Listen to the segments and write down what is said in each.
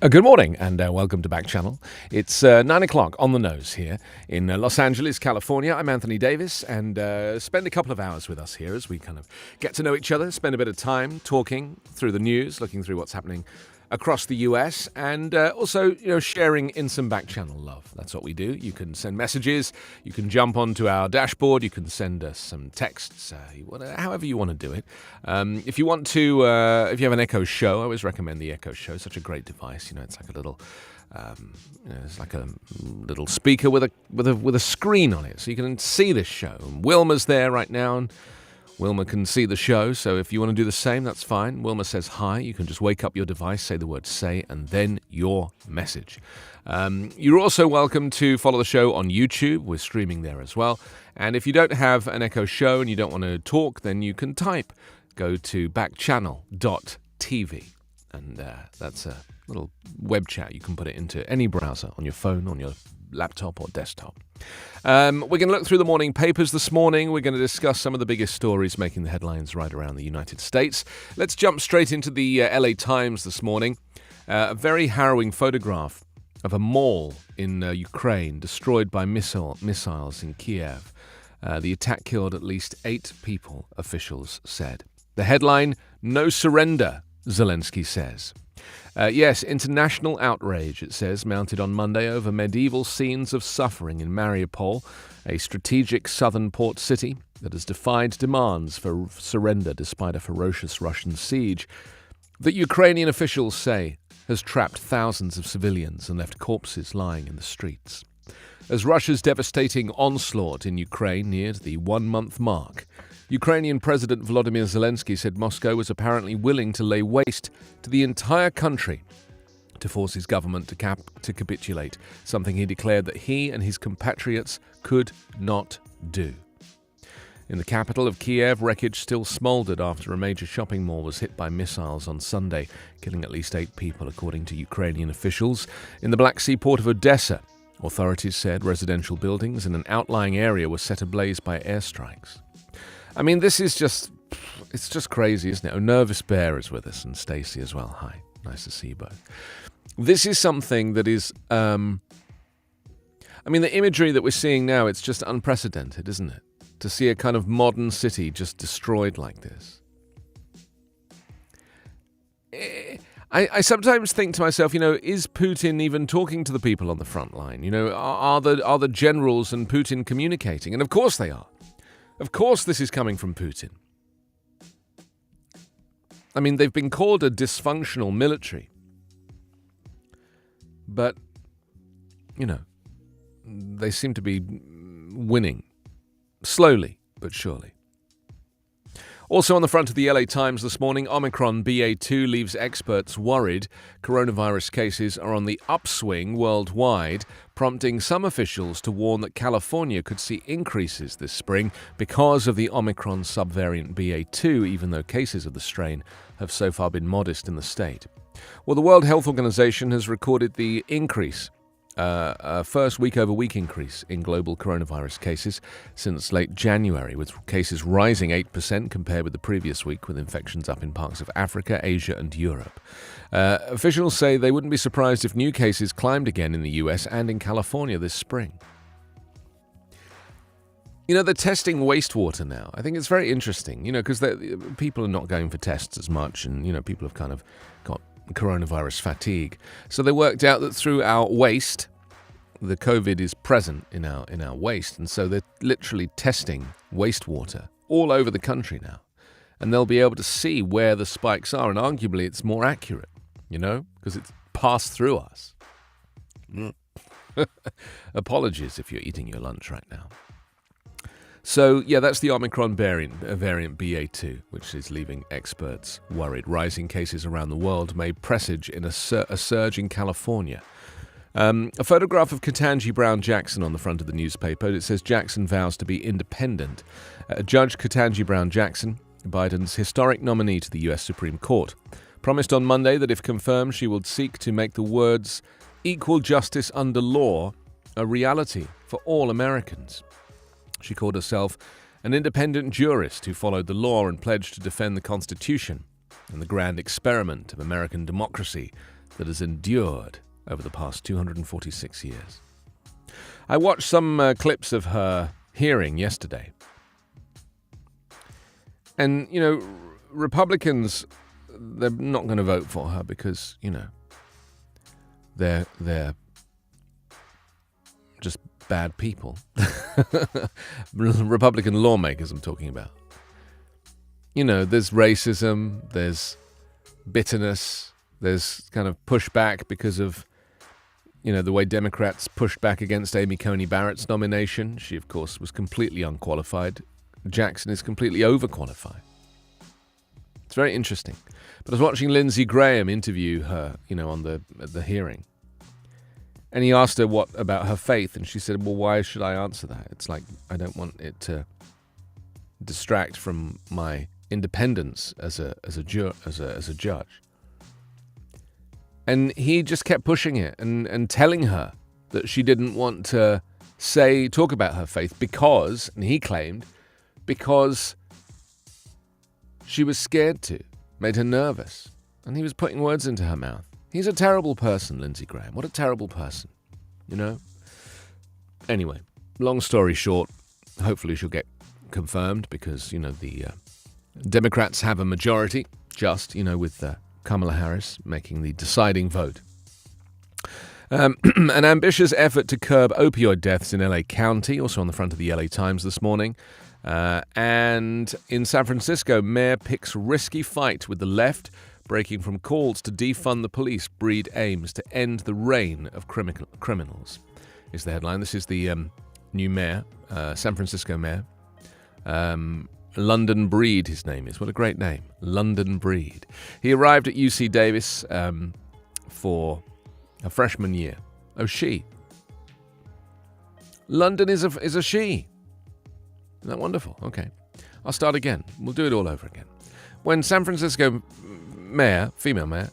Good morning and welcome to Backchannel. It's 9 o'clock on the nose here in Los Angeles, California. I'm Anthony Davis and spend a couple of hours with us here as we kind of get to know each other, spend a bit of time talking through the news, looking through what's happening across the US and also, sharing in some Backchannel love. That's what we do. You can send messages, you can jump onto our dashboard, you can send us some texts, however you want to do it. If you want to, if you have an Echo Show, I always recommend the Echo Show. Such a great device. It's like a little, it's like a little speaker with a screen on it, so you can see this show. And Wilma's there right now, and Wilma can see the show, so if you want to do the same, that's fine. Wilma says hi. You can just wake up your device, say the word say, and then your message. You're also welcome to follow the show on YouTube. We're streaming there as well. And if you don't have an Echo Show and you don't want to talk, then you can type. Go to backchannel.tv. And that's a little web chat. You can put it into any browser on your phone, on your laptop or desktop. We're going to look through the morning papers this morning. We're going to discuss some of the biggest stories making the headlines right around the United States. Let's jump straight into the LA Times this morning. A very harrowing photograph of a mall in Ukraine destroyed by missiles in Kiev. The attack killed at least 8 people, officials said. The headline, "No surrender," Zelensky says. Yes, international outrage, it says, mounted on Monday over medieval scenes of suffering in Mariupol, a strategic southern port city that has defied demands for surrender despite a ferocious Russian siege that Ukrainian officials say has trapped thousands of civilians and left corpses lying in the streets. As Russia's devastating onslaught in Ukraine neared the 1-month mark, Ukrainian President Volodymyr Zelensky said Moscow was apparently willing to lay waste to the entire country to force his government to capitulate, something he declared that he and his compatriots could not do. In the capital of Kiev, wreckage still smoldered after a major shopping mall was hit by missiles on Sunday, killing at least 8 people, according to Ukrainian officials. In the Black Sea port of Odessa, authorities said residential buildings in an outlying area were set ablaze by airstrikes. I mean, this is it's just crazy, isn't it? Oh, Nervous Bear is with us, and Stacey as well. Hi, nice to see you both. This is something that is, the imagery that we're seeing now, it's just unprecedented, isn't it? To see a kind of modern city just destroyed like this. I sometimes think to myself, is Putin even talking to the people on the front line? Are the generals and Putin communicating? And of course they are. Of course this is coming from Putin. I mean, they've been called a dysfunctional military. But, they seem to be winning. Slowly, but surely. Also on the front of the LA Times this morning, Omicron BA2 leaves experts worried. Coronavirus cases are on the upswing worldwide, prompting some officials to warn that California could see increases this spring because of the Omicron subvariant BA2, even though cases of the strain have so far been modest in the state. Well, the World Health Organization has recorded the increase, a first week-over-week increase in global coronavirus cases since late January, with cases rising 8% compared with the previous week, with infections up in parts of Africa, Asia and Europe. Officials say they wouldn't be surprised if new cases climbed again in the US and in California this spring. They're testing wastewater now. I think it's very interesting, because people are not going for tests as much, and, people have kind of got coronavirus fatigue. So they worked out that through our waste, the COVID is present in our waste, and so they're literally testing wastewater all over the country now. And they'll be able to see where the spikes are, and arguably it's more accurate, because it's passed through us. Apologies if you're eating your lunch right now. So, that's the Omicron variant BA2, which is leaving experts worried. Rising cases around the world may presage in a surge in California. A photograph of Ketanji Brown Jackson on the front of the newspaper. It says Jackson vows to be independent. Judge Ketanji Brown Jackson, Biden's historic nominee to the U.S. Supreme Court, promised on Monday that if confirmed, she would seek to make the words "equal justice under law" a reality for all Americans. She called herself an independent jurist who followed the law and pledged to defend the Constitution and the grand experiment of American democracy that has endured over the past 246 years. I watched some clips of her hearing yesterday. And, Republicans, they're not going to vote for her because, they're just bad people. Republican lawmakers I'm talking about. There's racism, there's bitterness, there's kind of pushback because of, the way Democrats pushed back against Amy Coney Barrett's nomination. She, of course, was completely unqualified. Jackson is completely overqualified. It's very interesting. But I was watching Lindsey Graham interview her, at the hearing. And he asked her what about her faith, and she said, well, why should I answer that? It's like, I don't want it to distract from my independence as a judge. And he just kept pushing it and telling her that she didn't want to talk about her faith because, and he claimed, because she was scared to, made her nervous. And he was putting words into her mouth. He's a terrible person, Lindsey Graham. What a terrible person, Anyway, long story short, hopefully she'll get confirmed because, the Democrats have a majority, with Kamala Harris making the deciding vote. An ambitious effort to curb opioid deaths in LA County, also on the front of the LA Times this morning. And in San Francisco, mayor picks risky fight with the left, breaking from calls to defund the police. Breed aims to end the reign of criminals, is the headline. This is the new mayor, San Francisco mayor. London Breed, his name is. What a great name. London Breed. He arrived at UC Davis for a freshman year. Oh, she. London is a she. Isn't that wonderful? Okay. I'll start again. We'll do it all over again. When San Francisco mayor, female mayor,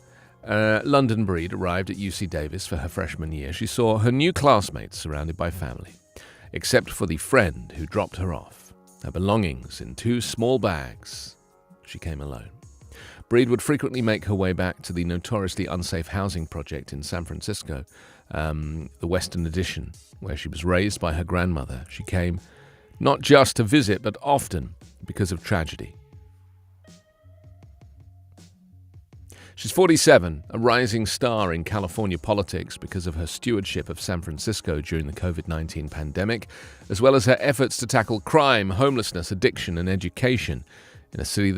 London Breed arrived at UC Davis for her freshman year, she saw her new classmates surrounded by family, except for the friend who dropped her off. Her belongings in 2 small bags. She came alone. Breed would frequently make her way back to the notoriously unsafe housing project in San Francisco, the Western Addition, where she was raised by her grandmother. She came not just to visit, but often because of tragedy. She's 47, a rising star in California politics because of her stewardship of San Francisco during the COVID-19 pandemic, as well as her efforts to tackle crime, homelessness, addiction, and education in a city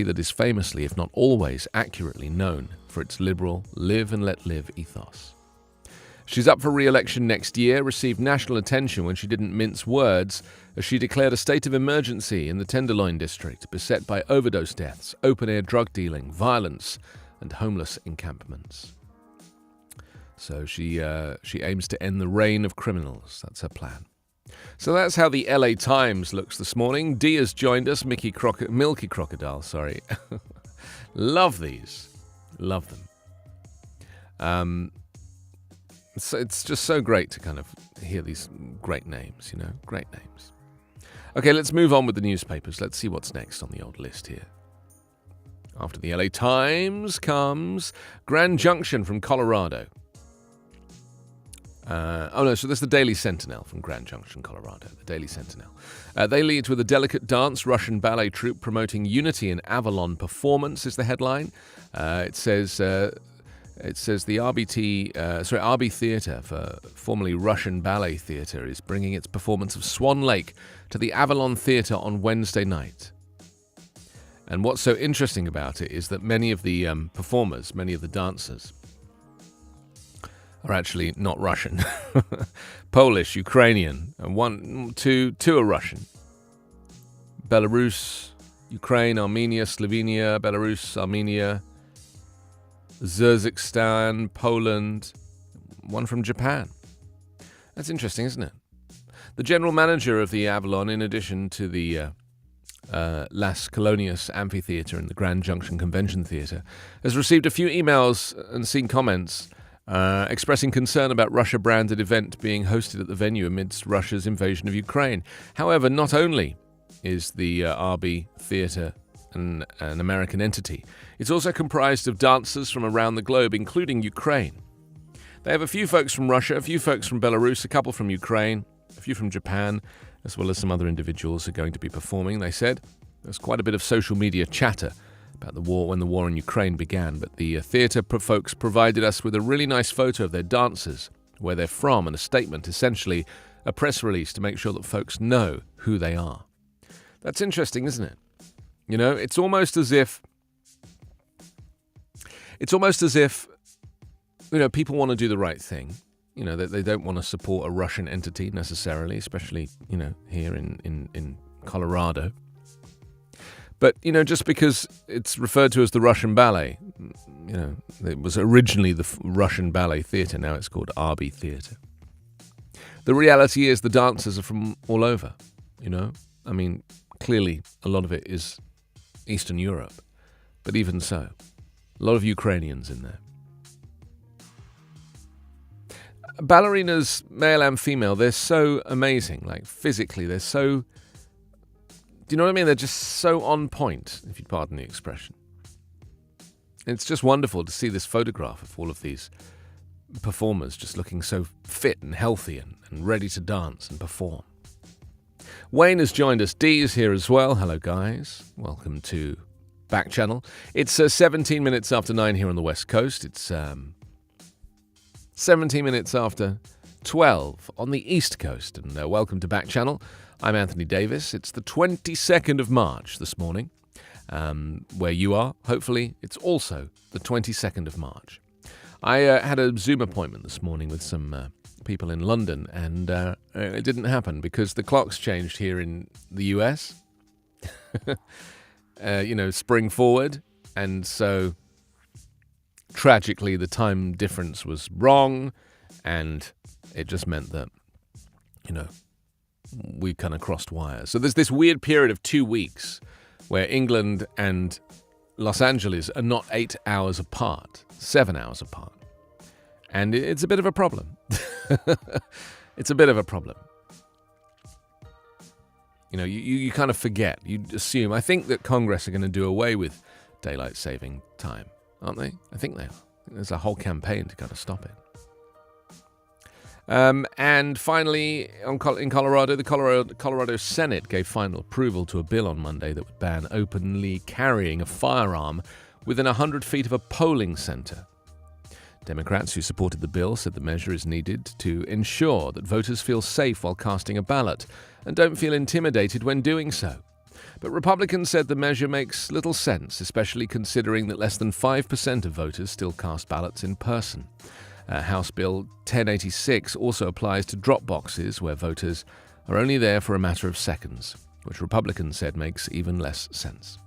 that is famously, if not always, accurately known for its liberal live and let live ethos. She's up for re-election next year, received national attention when she didn't mince words as she declared a state of emergency in the Tenderloin district, beset by overdose deaths, open-air drug dealing, violence, and homeless encampments. So she aims to end the reign of criminals. That's her plan. So that's how the LA Times looks this morning. Dee has joined us, Milky Crocodile, sorry. Love these. Love them. So it's just so great to kind of hear these great names, great names. Okay, let's move on with the newspapers. Let's see what's next on the old list here. After the LA Times comes Grand Junction from Colorado. So there's the Daily Sentinel from Grand Junction, Colorado. The Daily Sentinel. They lead with a delicate dance. Russian ballet troupe promoting unity in Avalon performance is the headline. It says the RB Theatre, formerly Russian Ballet Theatre, is bringing its performance of Swan Lake to the Avalon Theatre on Wednesday night. And what's so interesting about it is that many of the performers, many of the dancers, are actually not Russian. Polish, Ukrainian, and two are Russian. Belarus, Ukraine, Armenia, Slovenia, Belarus, Armenia, Kyrgyzstan, Poland, one from Japan. That's interesting, isn't it? The general manager of the Avalon, in addition to the Las Colonias Amphitheatre and the Grand Junction Convention Theatre, has received a few emails and seen comments expressing concern about Russia-branded event being hosted at the venue amidst Russia's invasion of Ukraine. However, not only is the RB Theatre an American entity. It's also comprised of dancers from around the globe, including Ukraine. They have a few folks from Russia, a few folks from Belarus, a couple from Ukraine, a few from Japan, as well as some other individuals are going to be performing, they said. There's quite a bit of social media chatter about the war when the war in Ukraine began, but the theatre folks provided us with a really nice photo of their dancers, where they're from, and a statement, essentially a press release to make sure that folks know who they are. That's interesting, isn't it? You know, it's almost as if, you know, people want to do the right thing. You know, they don't want to support a Russian entity necessarily, especially, you know, here in Colorado. But, you know, just because it's referred to as the Russian Ballet, you know, it was originally the Russian Ballet Theatre, now it's called Arby Theatre. The reality is the dancers are from all over, you know. I mean, clearly a lot of it is Eastern Europe, but even so, a lot of Ukrainians in there. Ballerinas, male and female, they're so amazing, like physically, they're so... Do you know what I mean? They're just so on point, if you pardon the expression. It's just wonderful to see this photograph of all of these performers just looking so fit and healthy and ready to dance and perform. Wayne has joined us. Dee is here as well. Hello, guys. Welcome to Backchannel. It's 17 minutes after 9 here on the West Coast. It's 17 minutes after 12 on the East Coast. And welcome to Backchannel. I'm Anthony Davis. It's the 22nd of March this morning. Where you are, hopefully, it's also the 22nd of March. I had a Zoom appointment this morning with some people in London, and it didn't happen because the clocks changed here in the US. You know, spring forward, and so tragically the time difference was wrong, and it just meant that, you know, we kind of crossed wires. So there's this weird period of 2 weeks where England and Los Angeles are not 8 hours apart, 7 hours apart. And it's a bit of a problem. It's a bit of a problem. You know, you kind of forget. You assume. I think that Congress are going to do away with daylight saving time, aren't they? I think they are. There's a whole campaign to kind of stop it. And finally, in Colorado, the Colorado Senate gave final approval to a bill on Monday that would ban openly carrying a firearm within 100 feet of a polling center. Democrats who supported the bill said the measure is needed to ensure that voters feel safe while casting a ballot and don't feel intimidated when doing so. But Republicans said the measure makes little sense, especially considering that less than 5% of voters still cast ballots in person. House Bill 1086 also applies to drop boxes where voters are only there for a matter of seconds, which Republicans said makes even less sense.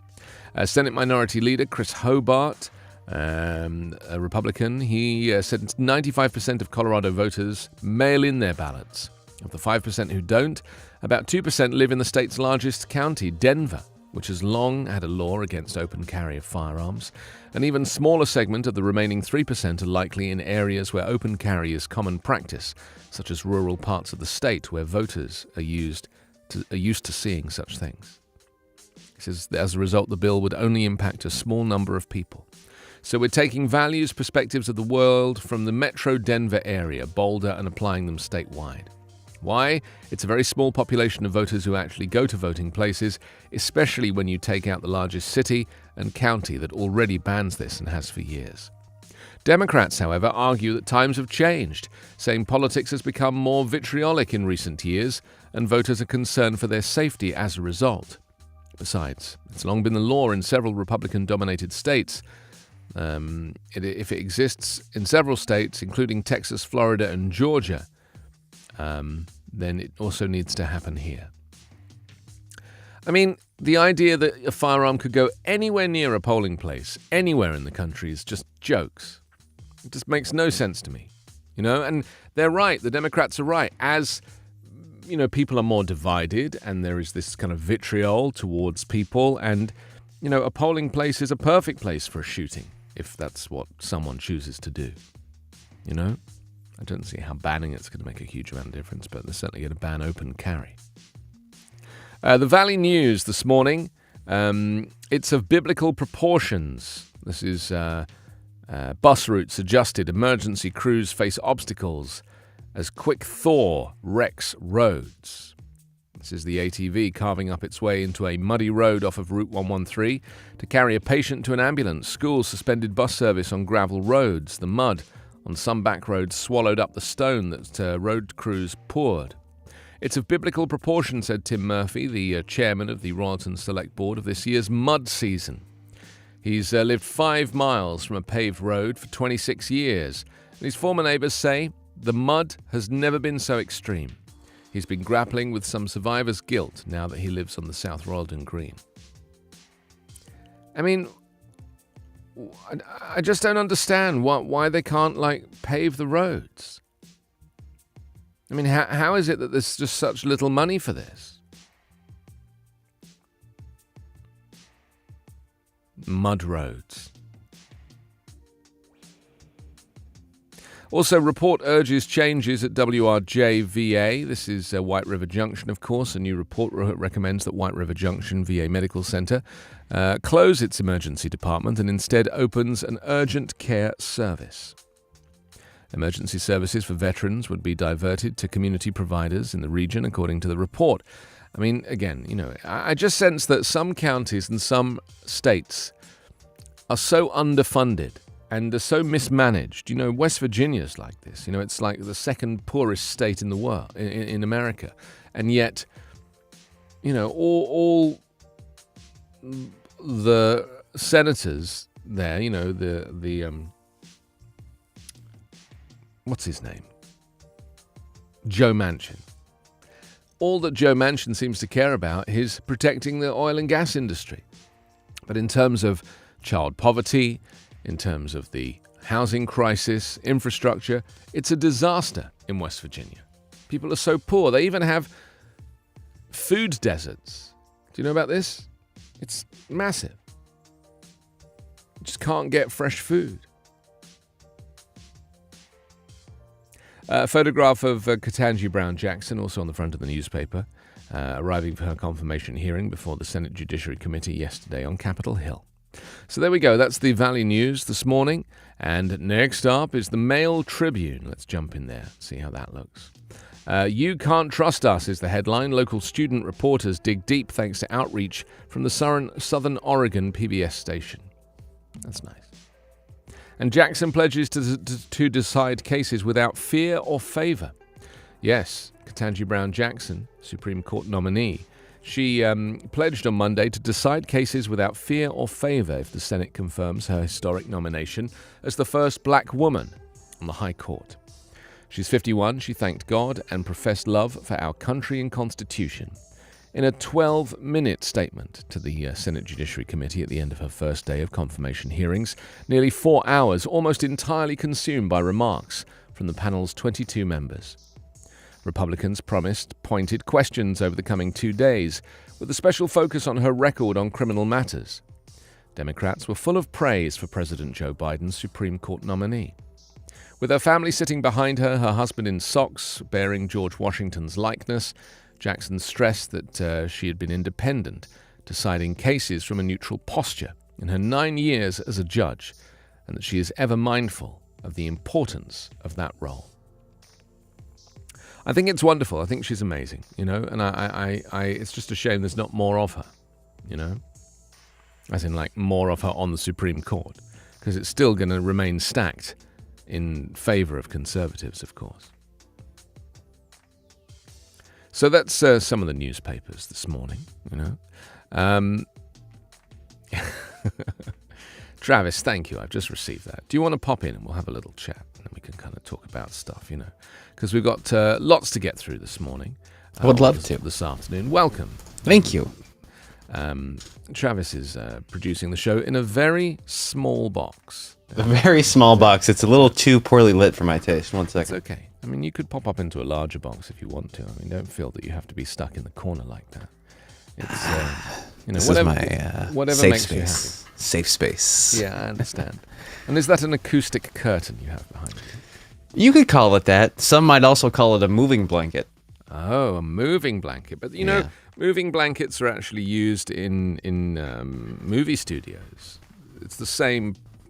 Senate Minority Leader Chris Hobart, a Republican, he said 95% of Colorado voters mail in their ballots. Of the 5% who don't, about 2% live in the state's largest county, Denver, which has long had a law against open carry of firearms. An even smaller segment of the remaining 3% are likely in areas where open carry is common practice, such as rural parts of the state where voters are used to seeing such things. He says that as a result, the bill would only impact a small number of people. So we're taking values, perspectives of the world from the metro Denver area, Boulder, and applying them statewide. Why? It's a very small population of voters who actually go to voting places, especially when you take out the largest city and county that already bans this and has for years. Democrats, however, argue that times have changed, saying politics has become more vitriolic in recent years and voters are concerned for their safety as a result. Besides, it's long been the law in several Republican-dominated states. If it exists in several states, including Texas, Florida, and Georgia, then it also needs to happen here. I mean, the idea that a firearm could go anywhere near a polling place, anywhere in the country, is just jokes. It just makes no sense to me, you know? And they're right, the Democrats are right. As, you know, people are more divided and there is this kind of vitriol towards people and, you know, a polling place is a perfect place for a shooting, if that's what someone chooses to do, you know? I don't see how banning it's going to make a huge amount of difference, but they're certainly going to ban open carry. The Valley News this morning, It's of biblical proportions. This is bus routes adjusted. Emergency crews face obstacles as quick thaw wrecks roads. This is the ATV carving up its way into a muddy road off of Route 113 to carry a patient to an ambulance. Schools suspended bus service on gravel roads. The mud on some back roads swallowed up the stone that road crews poured. It's of biblical proportion, said Tim Murphy, the chairman of the Royalton Select Board of this year's mud season. He's lived 5 miles from a paved road for 26 years. And his former neighbours say the mud has never been so extreme. He's been grappling with some survivor's guilt now that he lives on the South Royalton Green. I mean, I just don't understand why they can't, pave the roads. I mean, how is it that there's just such little money for this? Mud roads. Also, report urges changes at WRJ-VA. This is White River Junction, of course. A new report recommends that White River Junction VA Medical Center close its emergency department and instead opens an urgent care service. Emergency services for veterans would be diverted to community providers in the region, according to the report. I mean, again, I just sense that some counties and some states are so underfunded and are so mismanaged. West Virginia's like this. It's like the second poorest state in the world, in America. And yet, all the senators there, what's his name? Joe Manchin. All that Joe Manchin seems to care about is protecting the oil and gas industry. But in terms of child poverty, in terms of the housing crisis, infrastructure, it's a disaster in West Virginia. People are so poor. They even have food deserts. Do you know about this? It's massive. You just can't get fresh food. A photograph of Ketanji Brown Jackson, also on the front of the newspaper, arriving for her confirmation hearing before the Senate Judiciary Committee yesterday on Capitol Hill. So there we go. That's the Valley News this morning. And next up is the Mail Tribune. Let's jump in there, see how that looks. You Can't Trust Us is the headline. Local student reporters dig deep thanks to outreach from the Southern Oregon PBS station. That's nice. And Jackson pledges to decide cases without fear or favor. Yes, Ketanji Brown Jackson, Supreme Court nominee. She pledged on Monday to decide cases without fear or favor if the Senate confirms her historic nomination as the first black woman on the High Court. She's 51. She thanked God and professed love for our country and Constitution. In a 12-minute statement to the Senate Judiciary Committee at the end of her first day of confirmation hearings, nearly 4 hours, almost entirely consumed by remarks from the panel's 22 members. Republicans promised pointed questions over the coming 2 days, with a special focus on her record on criminal matters. Democrats were full of praise for President Joe Biden's Supreme Court nominee. With her family sitting behind her, her husband in socks bearing George Washington's likeness, Jackson stressed that she had been independent, deciding cases from a neutral posture in her 9 years as a judge, and that she is ever mindful of the importance of that role. I think it's wonderful. I think she's amazing, and I it's just a shame there's not more of her, as in more of her on the Supreme Court, because it's still going to remain stacked in favor of conservatives, of course. So that's some of the newspapers this morning, Travis, thank you. I've just received that. Do you want to pop in and we'll have a little chat and then we can kind of talk about stuff, because we've got lots to get through this morning. I would love to. This afternoon. Welcome. Thank you. Travis is producing the show in a very small box. A very small box. It's a little too poorly lit for my taste. One second. It's okay. I mean, you could pop up into a larger box if you want to. I mean, don't feel that you have to be stuck in the corner like that. It's, this whatever, is my whatever safe makes you space. happy. Safe space. Yeah, I understand. And is that an acoustic curtain you have behind you? You could call it that. Some might also call it a moving blanket. Oh, a moving blanket. But, Yeah. moving blankets are actually used in movie studios. It's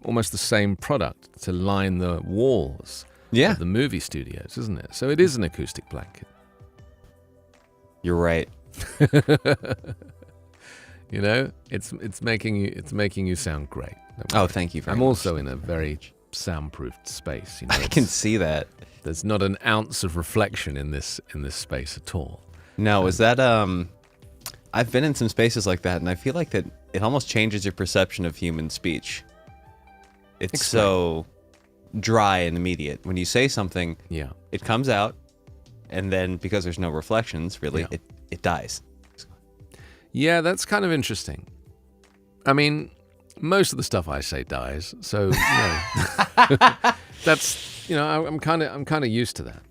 almost the same product to line the walls Yeah. of the movie studios, isn't it? So it is an acoustic blanket. You're right. It's making you sound great. Oh, thank you very I'm much. also in a very soundproofed space. I can see that. There's not an ounce of reflection in this space at all. No, is that I've been in some spaces like that, and I feel like that it almost changes your perception of human speech. It's Explain. so dry and immediate. When you say something, Yeah. it comes out, and then because there's no reflections, really, Yeah. it dies. Yeah, that's kind of interesting. I mean, most of the stuff I say dies, so that's I'm kind of used to that.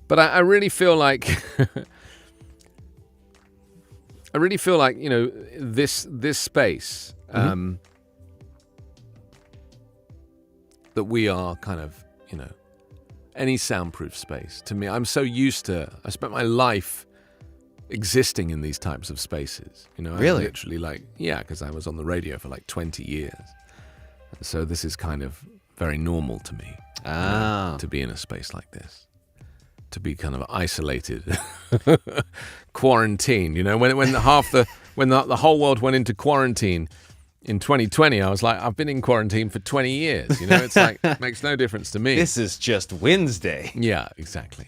But I really feel like this space that we are kind of any soundproof space. To me, I'm so used to. I spent my life existing in these types of spaces. Really? I literally because I was on the radio for 20 years. And so this is kind of very normal to me. To be in a space like this. To be kind of isolated, quarantined. When the whole world went into quarantine in 2020, I was like, I've been in quarantine for 20 years. It's like it makes no difference to me. This is just Wednesday. Yeah, exactly.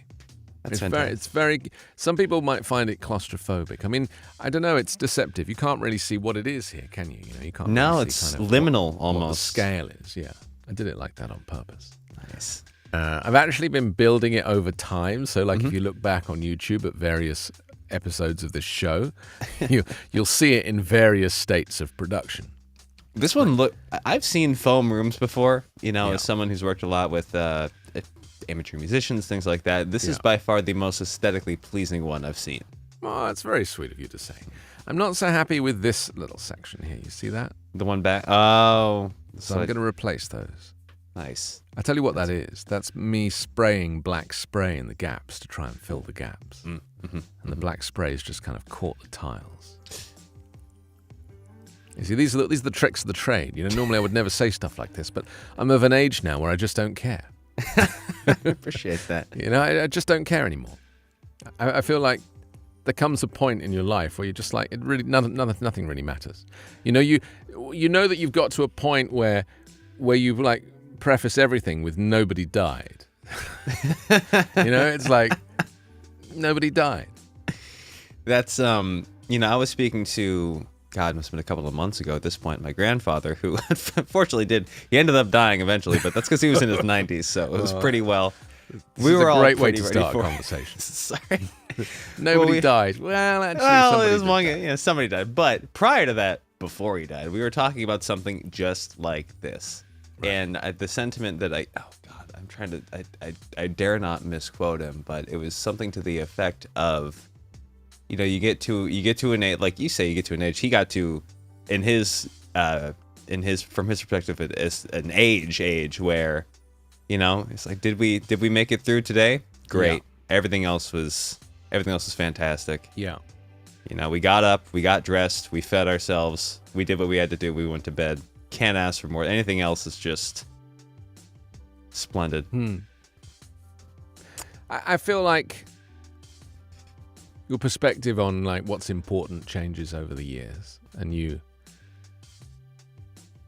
That's It's very. Some people might find it claustrophobic. I mean, I don't know. It's deceptive. You can't really see what it is here, can you? You can't. No, really it's see kind of liminal what the almost. scale is. Yeah, I did it like that on purpose. Nice. I've actually been building it over time. So, if you look back on YouTube at various episodes of this show, you'll see it in various states of production. This one I've seen foam rooms before, as someone who's worked a lot with amateur musicians, things like that. This is by far the most aesthetically pleasing one I've seen. Oh, that's very sweet of you to say. I'm not so happy with this little section here. You see that? The one back. Oh. So I'm going to replace those. Nice. I tell you what that is. That's me spraying black spray in the gaps to try and fill the gaps. And the black spray has just kind of caught the tiles. You see, these are the tricks of the trade. Normally I would never say stuff like this, but I'm of an age now where I just don't care. Appreciate that. I just don't care anymore. I feel like there comes a point in your life where you're just like, it really nothing really matters. You know that you've got to a point where you've preface everything with nobody died. It's like nobody died. That's I was speaking to, God, it must have been a couple of months ago at this point, my grandfather, who unfortunately he ended up dying eventually, but that's because he was in his 90s, so it was pretty well. We were all a great way pretty to ready start for a conversation. Sorry. Nobody died. Well, actually, it was somebody one. did die. Yeah, somebody died. But prior to that, before he died, we were talking about something just like this. Right. And the sentiment that I'm trying to, I dare not misquote him, but it was something to the effect of, you get to an age, like you say, you get to an age. He got to, from his perspective, it's an age where, it's like, did we make it through today? Great. Yeah. Everything else was fantastic. Yeah. We got up, we got dressed, we fed ourselves, we did what we had to do, we went to bed. Can't ask for more. Anything else is just splendid. I feel like your perspective on what's important changes over the years, and you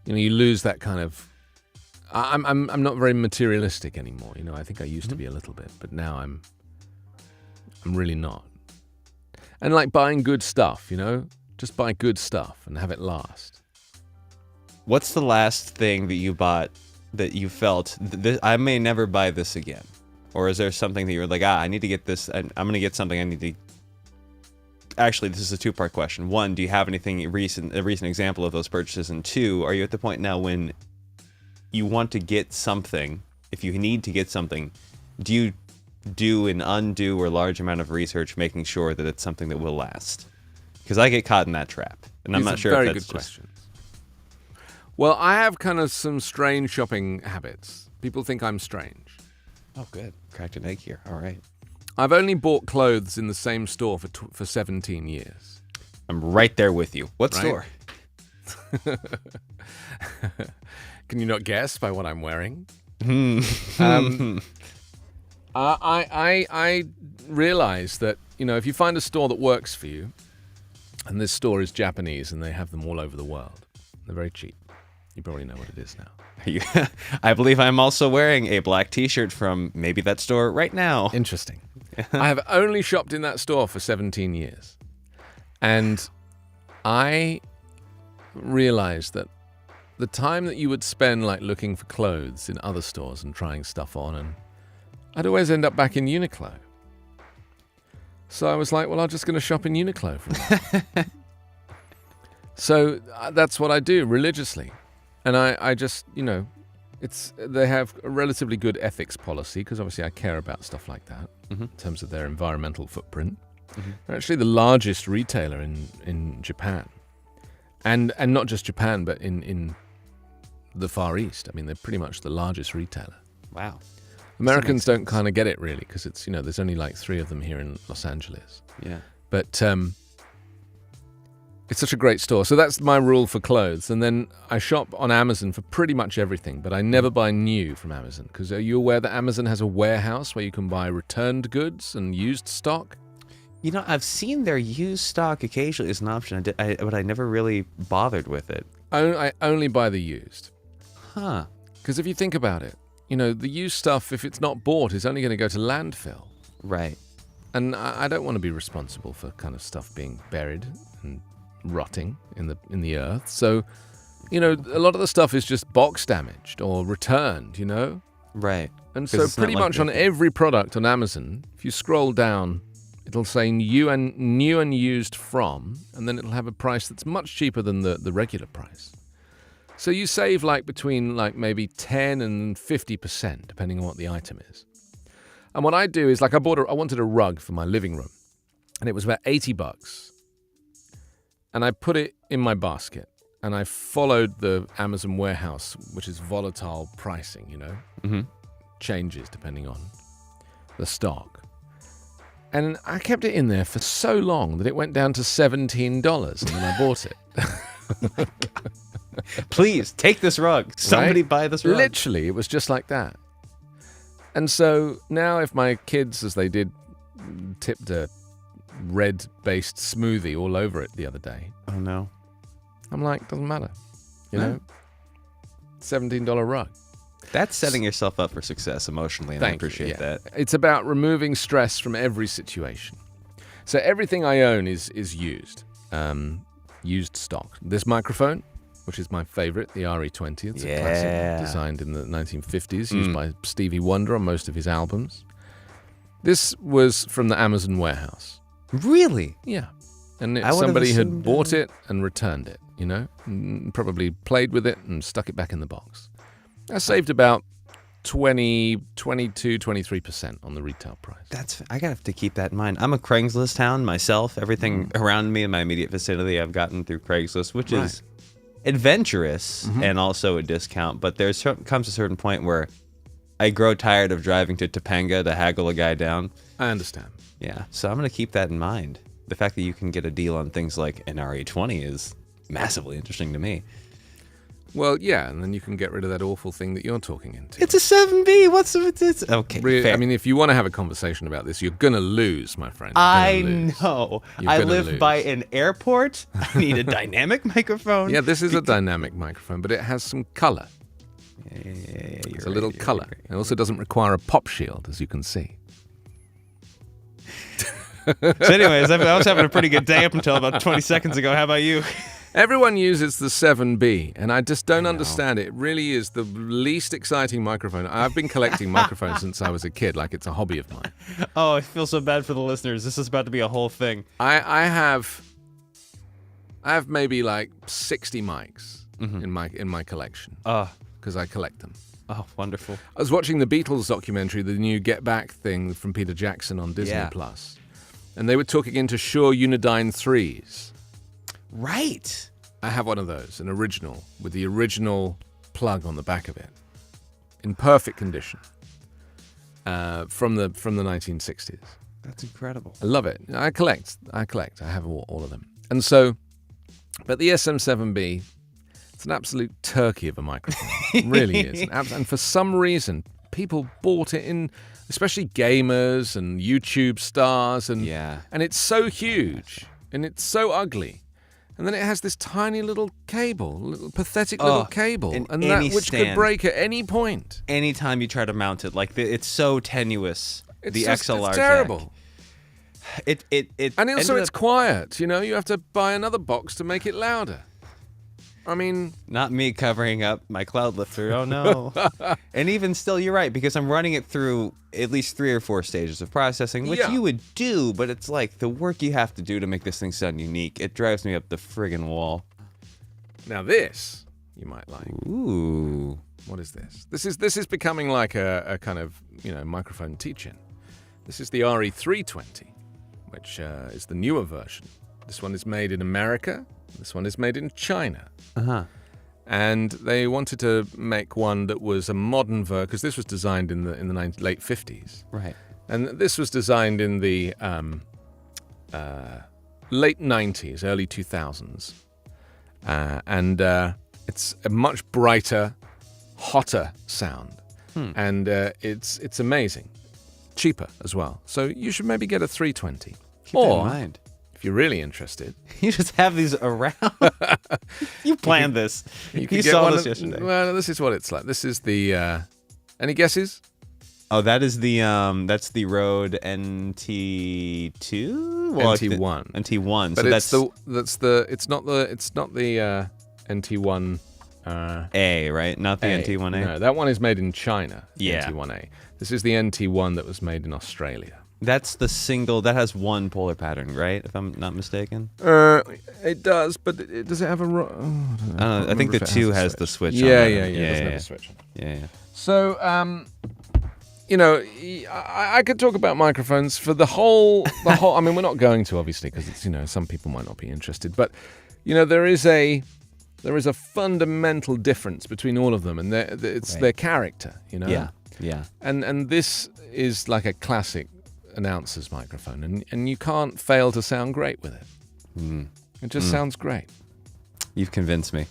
lose that kind of. I'm not very materialistic anymore. I think I used to be a little bit, but now I'm really not. And buying good stuff, just buy good stuff and have it last. What's the last thing that you bought that you felt, I may never buy this again? Or is there something that you were like, I need to get this, I'm going to get something I need to... Actually, this is a two-part question. One, do you have anything a recent example of those purchases? And two, are you at the point now when you want to get something, if you need to get something, do you do an undue or large amount of research making sure that it's something that will last? Because I get caught in that trap. And I'm not sure if that's very good question. Well, I have kind of some strange shopping habits. People think I'm strange. Oh, good. Cracked an egg here. All right. I've only bought clothes in the same store for 17 years. I'm right there with you. What Right? store? Can you not guess by what I'm wearing? I realize that, if you find a store that works for you, and this store is Japanese and they have them all over the world, they're very cheap. You probably know what it is now. I believe I'm also wearing a black t-shirt from maybe that store right now. Interesting. I have only shopped in that store for 17 years. And I realized that the time that you would spend like looking for clothes in other stores and trying stuff on, and I'd always end up back in Uniqlo. So I was like, well, I'm just going to shop in Uniqlo for a while. So that's what I do religiously. And I just, they have a relatively good ethics policy, because obviously I care about stuff like that in terms of their environmental footprint. They're actually the largest retailer in Japan. And not just Japan, but in the Far East. I mean, they're pretty much the largest retailer. Wow. Americans don't kind of get it, really, because it's, there's only like 3 of them here in Los Angeles. Yeah. But it's such a great store. So that's my rule for clothes. And then I shop on Amazon for pretty much everything, but I never buy new from Amazon. Because are you aware that Amazon has a warehouse where you can buy returned goods and used stock? I've seen their used stock occasionally as an option, but I never really bothered with it. I only buy the used. Huh. Because if you think about it, the used stuff, if it's not bought, is only going to go to landfill. Right. And I don't want to be responsible for kind of stuff being buried and rotting in the earth. So, a lot of the stuff is just box damaged or returned, Right. And so pretty much on every product on Amazon, if you scroll down, it'll say new and used from, and then it'll have a price that's much cheaper than the regular price. So you save between maybe 10 and 50%, depending on what the item is. And what I do is I wanted a rug for my living room, and it was about $80. And I put it in my basket, and I followed the Amazon warehouse, which is volatile pricing, changes depending on the stock. And I kept it in there for so long that it went down to $17, and then I bought it. Please, take this rug. Somebody Right? buy this rug. Literally, it was just like that. And so now if my kids, as they did, tipped a red-based smoothie all over it the other day, Oh, no. I'm like, doesn't matter. $17 rug. That's setting yourself up for success emotionally, and I appreciate that. It's about removing stress from every situation. So everything I own is used. Used stock. This microphone, which is my favorite, the RE20. It's a classic designed in the 1950s, used by Stevie Wonder on most of his albums. This was from the Amazon warehouse. Really? Yeah. And somebody had bought it and returned it, and probably played with it and stuck it back in the box. I saved about 22, 23% on the retail price. I gotta have to keep that in mind. I'm a Craigslist hound myself. Everything around me in my immediate vicinity I've gotten through Craigslist, which is adventurous and also a discount. But comes a certain point where I grow tired of driving to Topanga to haggle a guy down. I understand. Yeah, so I'm going to keep that in mind. The fact that you can get a deal on things like an RE20 is massively interesting to me. Well, yeah, and then you can get rid of that awful thing that you're talking into. It's a 7B. What's it? Okay, fair. I mean, if you want to have a conversation about this, you're going to lose, my friend. I know. I live lose. by an airport. I need a dynamic microphone. Yeah, this is a dynamic microphone, but it has some color. Yeah, It's a little color. It also doesn't require a pop shield, as you can see. So anyways, I was having a pretty good day up until about 20 seconds ago. How about you? Everyone uses the 7B, and I just don't understand it. It really is the least exciting microphone. I've been collecting microphones since I was a kid, like it's a hobby of mine. Oh, I feel so bad for the listeners. This is about to be a whole thing. I have maybe like 60 mics in my collection because I collect them. Oh, wonderful. I was watching the Beatles documentary, the new Get Back thing from Peter Jackson on Disney Plus, and they were talking into Shure Unidyne 3s. Right. I have one of those, an original, with the original plug on the back of it, in perfect condition, from the 1960s. That's incredible. I love it. I collect. I have all of them. And so, but the SM7B, it's an absolute turkey of a microphone. It really is. And for some reason, people bought it in, especially gamers and YouTube stars. And it's so huge and it's so ugly. And then it has this tiny little cable, little pathetic little cable, and that which could break at any point. Anytime you try to mount it, like it's so tenuous. The XLR it's terrible. Jack. And also it's quiet. You know, you have to buy another box to make it louder. I mean, not me covering up my cloud lifter. Oh no. And even still, you're right, because I'm running it through at least 3 or 4 stages of processing, which you would do, but it's like the work you have to do to make this thing sound unique. It drives me up the friggin' wall. Now this you might like. Ooh. What is this? This is becoming like a kind of, microphone teach-in. This is the RE320, which is the newer version. This one is made in America. This one is made in China. And they wanted to make one that was a modern version, because this was designed in the late 50s. Right. And this was designed in the late 90s, early 2000s. And it's a much brighter, hotter sound. And it's amazing. Cheaper as well. So you should maybe get a 320. Keep that in mind. If you're really interested, you just have these around. You planned this. You saw this yesterday. Well, this is what it's like. This is the. Any guesses? Oh, that is the that's the Rode NT2. Well, NT1. NT1. But so it's not the NT1 A, right? Not the NT1A. No, that one is made in China. Yeah. NT1A. This is the NT1 that was made in Australia. That's the single that has one polar pattern, right? If I'm not mistaken. It does, but does it have a? I think the 2 has the switch. Yeah, on it. It doesn't have a switch on it. Yeah. So, I could talk about microphones for the whole. I mean, we're not going to, obviously, because it's some people might not be interested, but there is a fundamental difference between all of them, and it's their character. Yeah. And this is like a classic announcer's microphone, and you can't fail to sound great with it. It just sounds great. You've convinced me.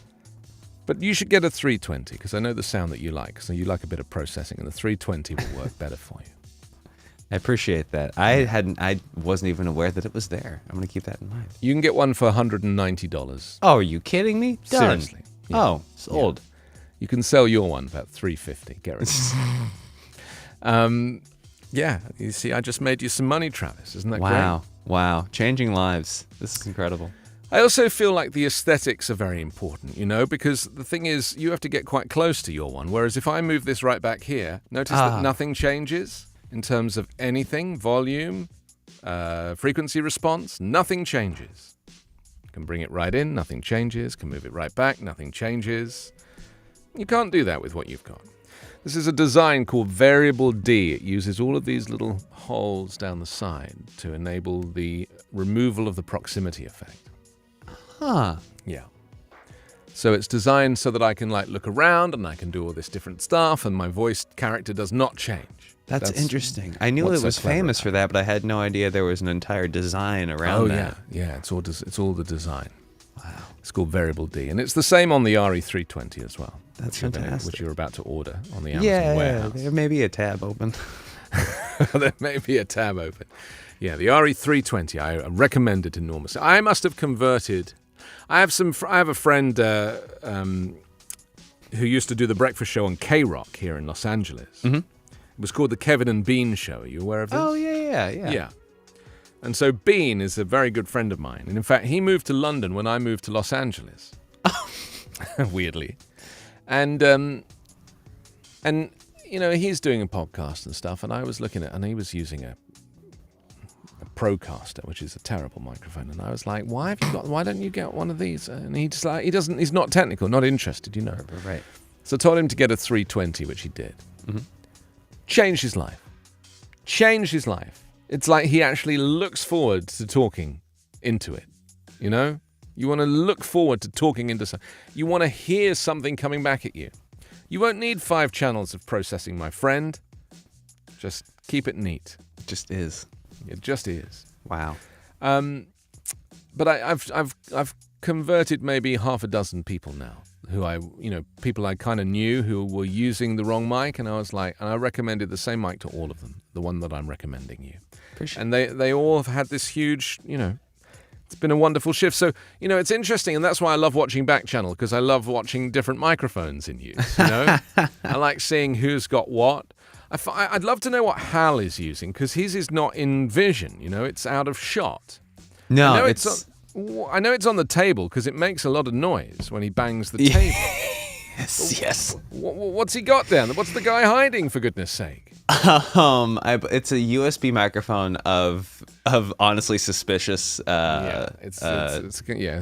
But you should get a 320, because I know the sound that you like. So you like a bit of processing, and the 320 will work better for you. I appreciate that. I wasn't even aware that it was there. I'm going to keep that in mind. You can get one for $190. Oh, are you kidding me? Done. Seriously. Yeah. Oh, sold. Yeah. You can sell your one for about $350. Get rid of it. Yeah, you see, I just made you some money, Travis. Isn't that great? Wow. Changing lives. This is incredible. I also feel like the aesthetics are very important, because the thing is, you have to get quite close to your one. Whereas if I move this right back here, notice that nothing changes in terms of anything, volume, frequency response, nothing changes. Can bring it right in, nothing changes. Can move it right back, nothing changes. You can't do that with what you've got. This is a design called Variable D. It uses all of these little holes down the side to enable the removal of the proximity effect. Yeah. So it's designed so that I can look around and I can do all this different stuff, and my voice character does not change. That's interesting. I knew it was famous for that, but I had no idea there was an entire design around that. Yeah. It's all the design. Wow. It's called Variable D, and it's the same on the RE320 as well. That's fantastic. Which you're about to order on the Amazon warehouse. There may be a tab open. There may be a tab open. Yeah, the RE320, I recommend it enormously. I must have converted. I have a friend who used to do the breakfast show on K-Rock here in Los Angeles. Mm-hmm. It was called the Kevin and Bean Show. Are you aware of this? Oh, yeah. And so Bean is a very good friend of mine. And in fact, he moved to London when I moved to Los Angeles. Weirdly. And he's doing a podcast and stuff, and I was looking at, and he was using a Procaster, which is a terrible microphone, and I was like, why don't you get one of these? And he's not technical, not interested, Right. So I told him to get a 320, which he did. Mm-hmm. Changed his life. It's like he actually looks forward to talking into it, You want to look forward to talking into something. You want to hear something coming back at you. You won't need 5 channels of processing, my friend. Just keep it neat. It just is. It just is. Wow. But I've converted maybe half a dozen people now people I kind of knew who were using the wrong mic, and I recommended the same mic to all of them, the one that I'm recommending you. Appreciate And they all have had this huge, it's been a wonderful shift. So, it's interesting, and that's why I love watching Backchannel, because I love watching different microphones in use, I like seeing who's got what. I'd love to know what Hal is using, because his is not in vision, it's out of shot. No, I know it's on the table because it makes a lot of noise when he bangs the table. Yes. What's he got down? What's the guy hiding, for goodness sake? It's a USB microphone of honestly suspicious. It's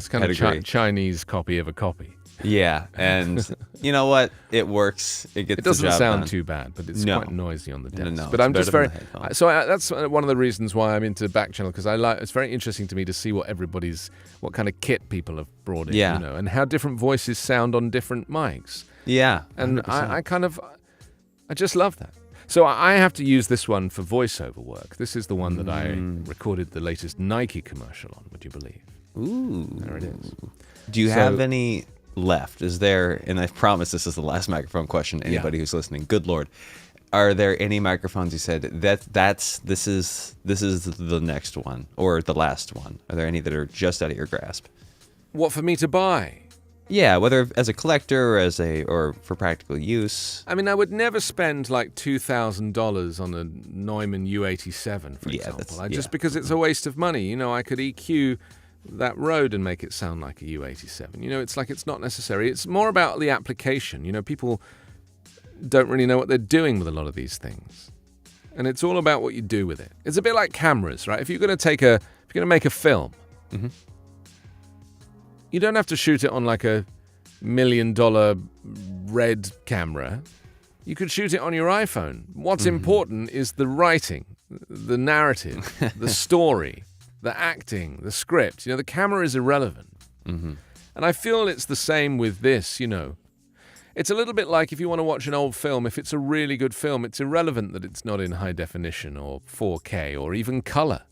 kind of Chinese copy of a copy. Yeah, and you know what? It works. It gets. It doesn't the job sound done. too bad, but it's quite noisy on the desk. No, but I'm just very. That's one of the reasons why I'm into Backchannel, because it's very interesting to me to see what kind of kit people have brought in, and how different voices sound on different mics. Yeah, 100%. And I just love that. So I have to use this one for voiceover work. This is the one that I recorded the latest Nike commercial on. Would you believe? Ooh, there it is. Do you have any left? Is there? And I promise this is the last microphone question. Anybody who's listening, good Lord, are there any microphones you said this is the next one or the last one? Are there any that are just out of your grasp? What, for me to buy? Yeah, whether as a collector or for practical use. I mean, I would never spend like $2,000 on a Neumann U87, for example. Just because it's a waste of money. I could EQ that Rode and make it sound like a U87. It's not necessary. It's more about the application. People don't really know what they're doing with a lot of these things. And it's all about what you do with it. It's a bit like cameras, right? If you're going to make a film, you don't have to shoot it on like a $1 million red camera. You could shoot it on your iPhone. What's important is the writing, the narrative, the story, the acting, the script. The camera is irrelevant. And I feel it's the same with this, It's a little bit like if you want to watch an old film, if it's a really good film, it's irrelevant that it's not in high definition or 4K or even color.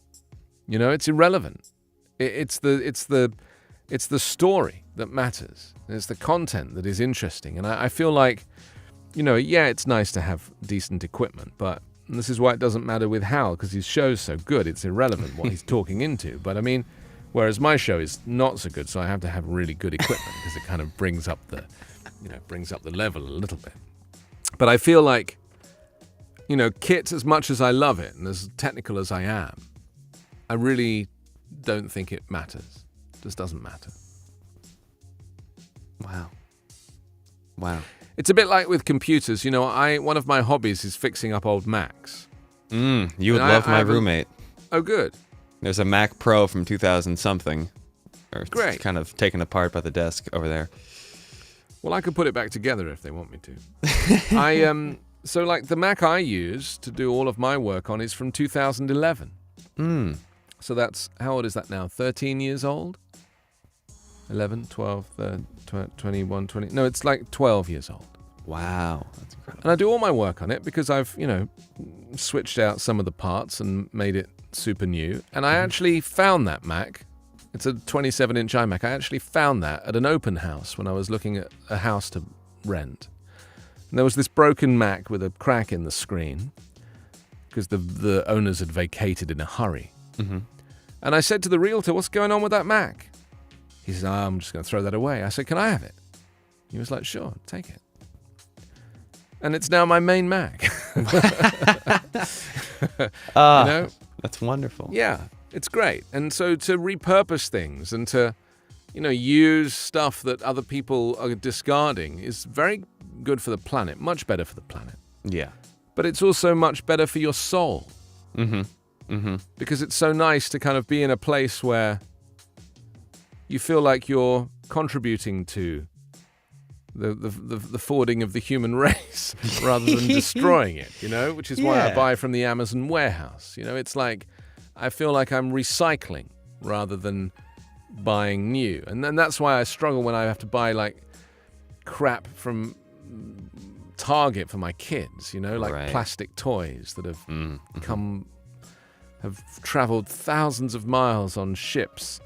It's irrelevant. It's the story that matters. It's the content that is interesting. And I feel like, it's nice to have decent equipment, but this is why it doesn't matter with Hal, because his show's so good, it's irrelevant what he's talking into. But I mean, whereas my show is not so good, so I have to have really good equipment because it kind of brings up the level a little bit. But I feel like, kit, as much as I love it and as technical as I am, I really don't think it matters. It just doesn't matter. Wow. It's a bit like with computers. One of my hobbies is fixing up old Macs. You would love my roommate. Oh, good. There's a Mac Pro from 2000 something. Great. It's kind of taken apart by the desk over there. Well, I could put it back together if they want me to. So like the Mac I use to do all of my work on is from 2011. So that's, how old is that now? 13 years old? 11, 12, 21, 20. No, it's like 12 years old. Wow. That's incredible. And I do all my work on it because I've, switched out some of the parts and made it super new. And I actually found that Mac. It's a 27-inch iMac. I actually found that at an open house when I was looking at a house to rent. And there was this broken Mac with a crack in the screen because the owners had vacated in a hurry. And I said to the realtor, "What's going on with that Mac?" He said, "I'm just going to throw that away." I said, "Can I have it?" He was like, "Sure, take it." And it's now my main Mac. That's wonderful. Yeah, it's great. And so to repurpose things and to, use stuff that other people are discarding is very good for the planet, much better for the planet. Yeah. But it's also much better for your soul. Because it's so nice to kind of be in a place where you feel like you're contributing to the forwarding of the human race rather than destroying it, which is why I buy from the Amazon warehouse. It's like I feel like I'm recycling rather than buying new. And then that's why I struggle when I have to buy like crap from Target for my kids, like plastic toys that have come have traveled thousands of miles on ships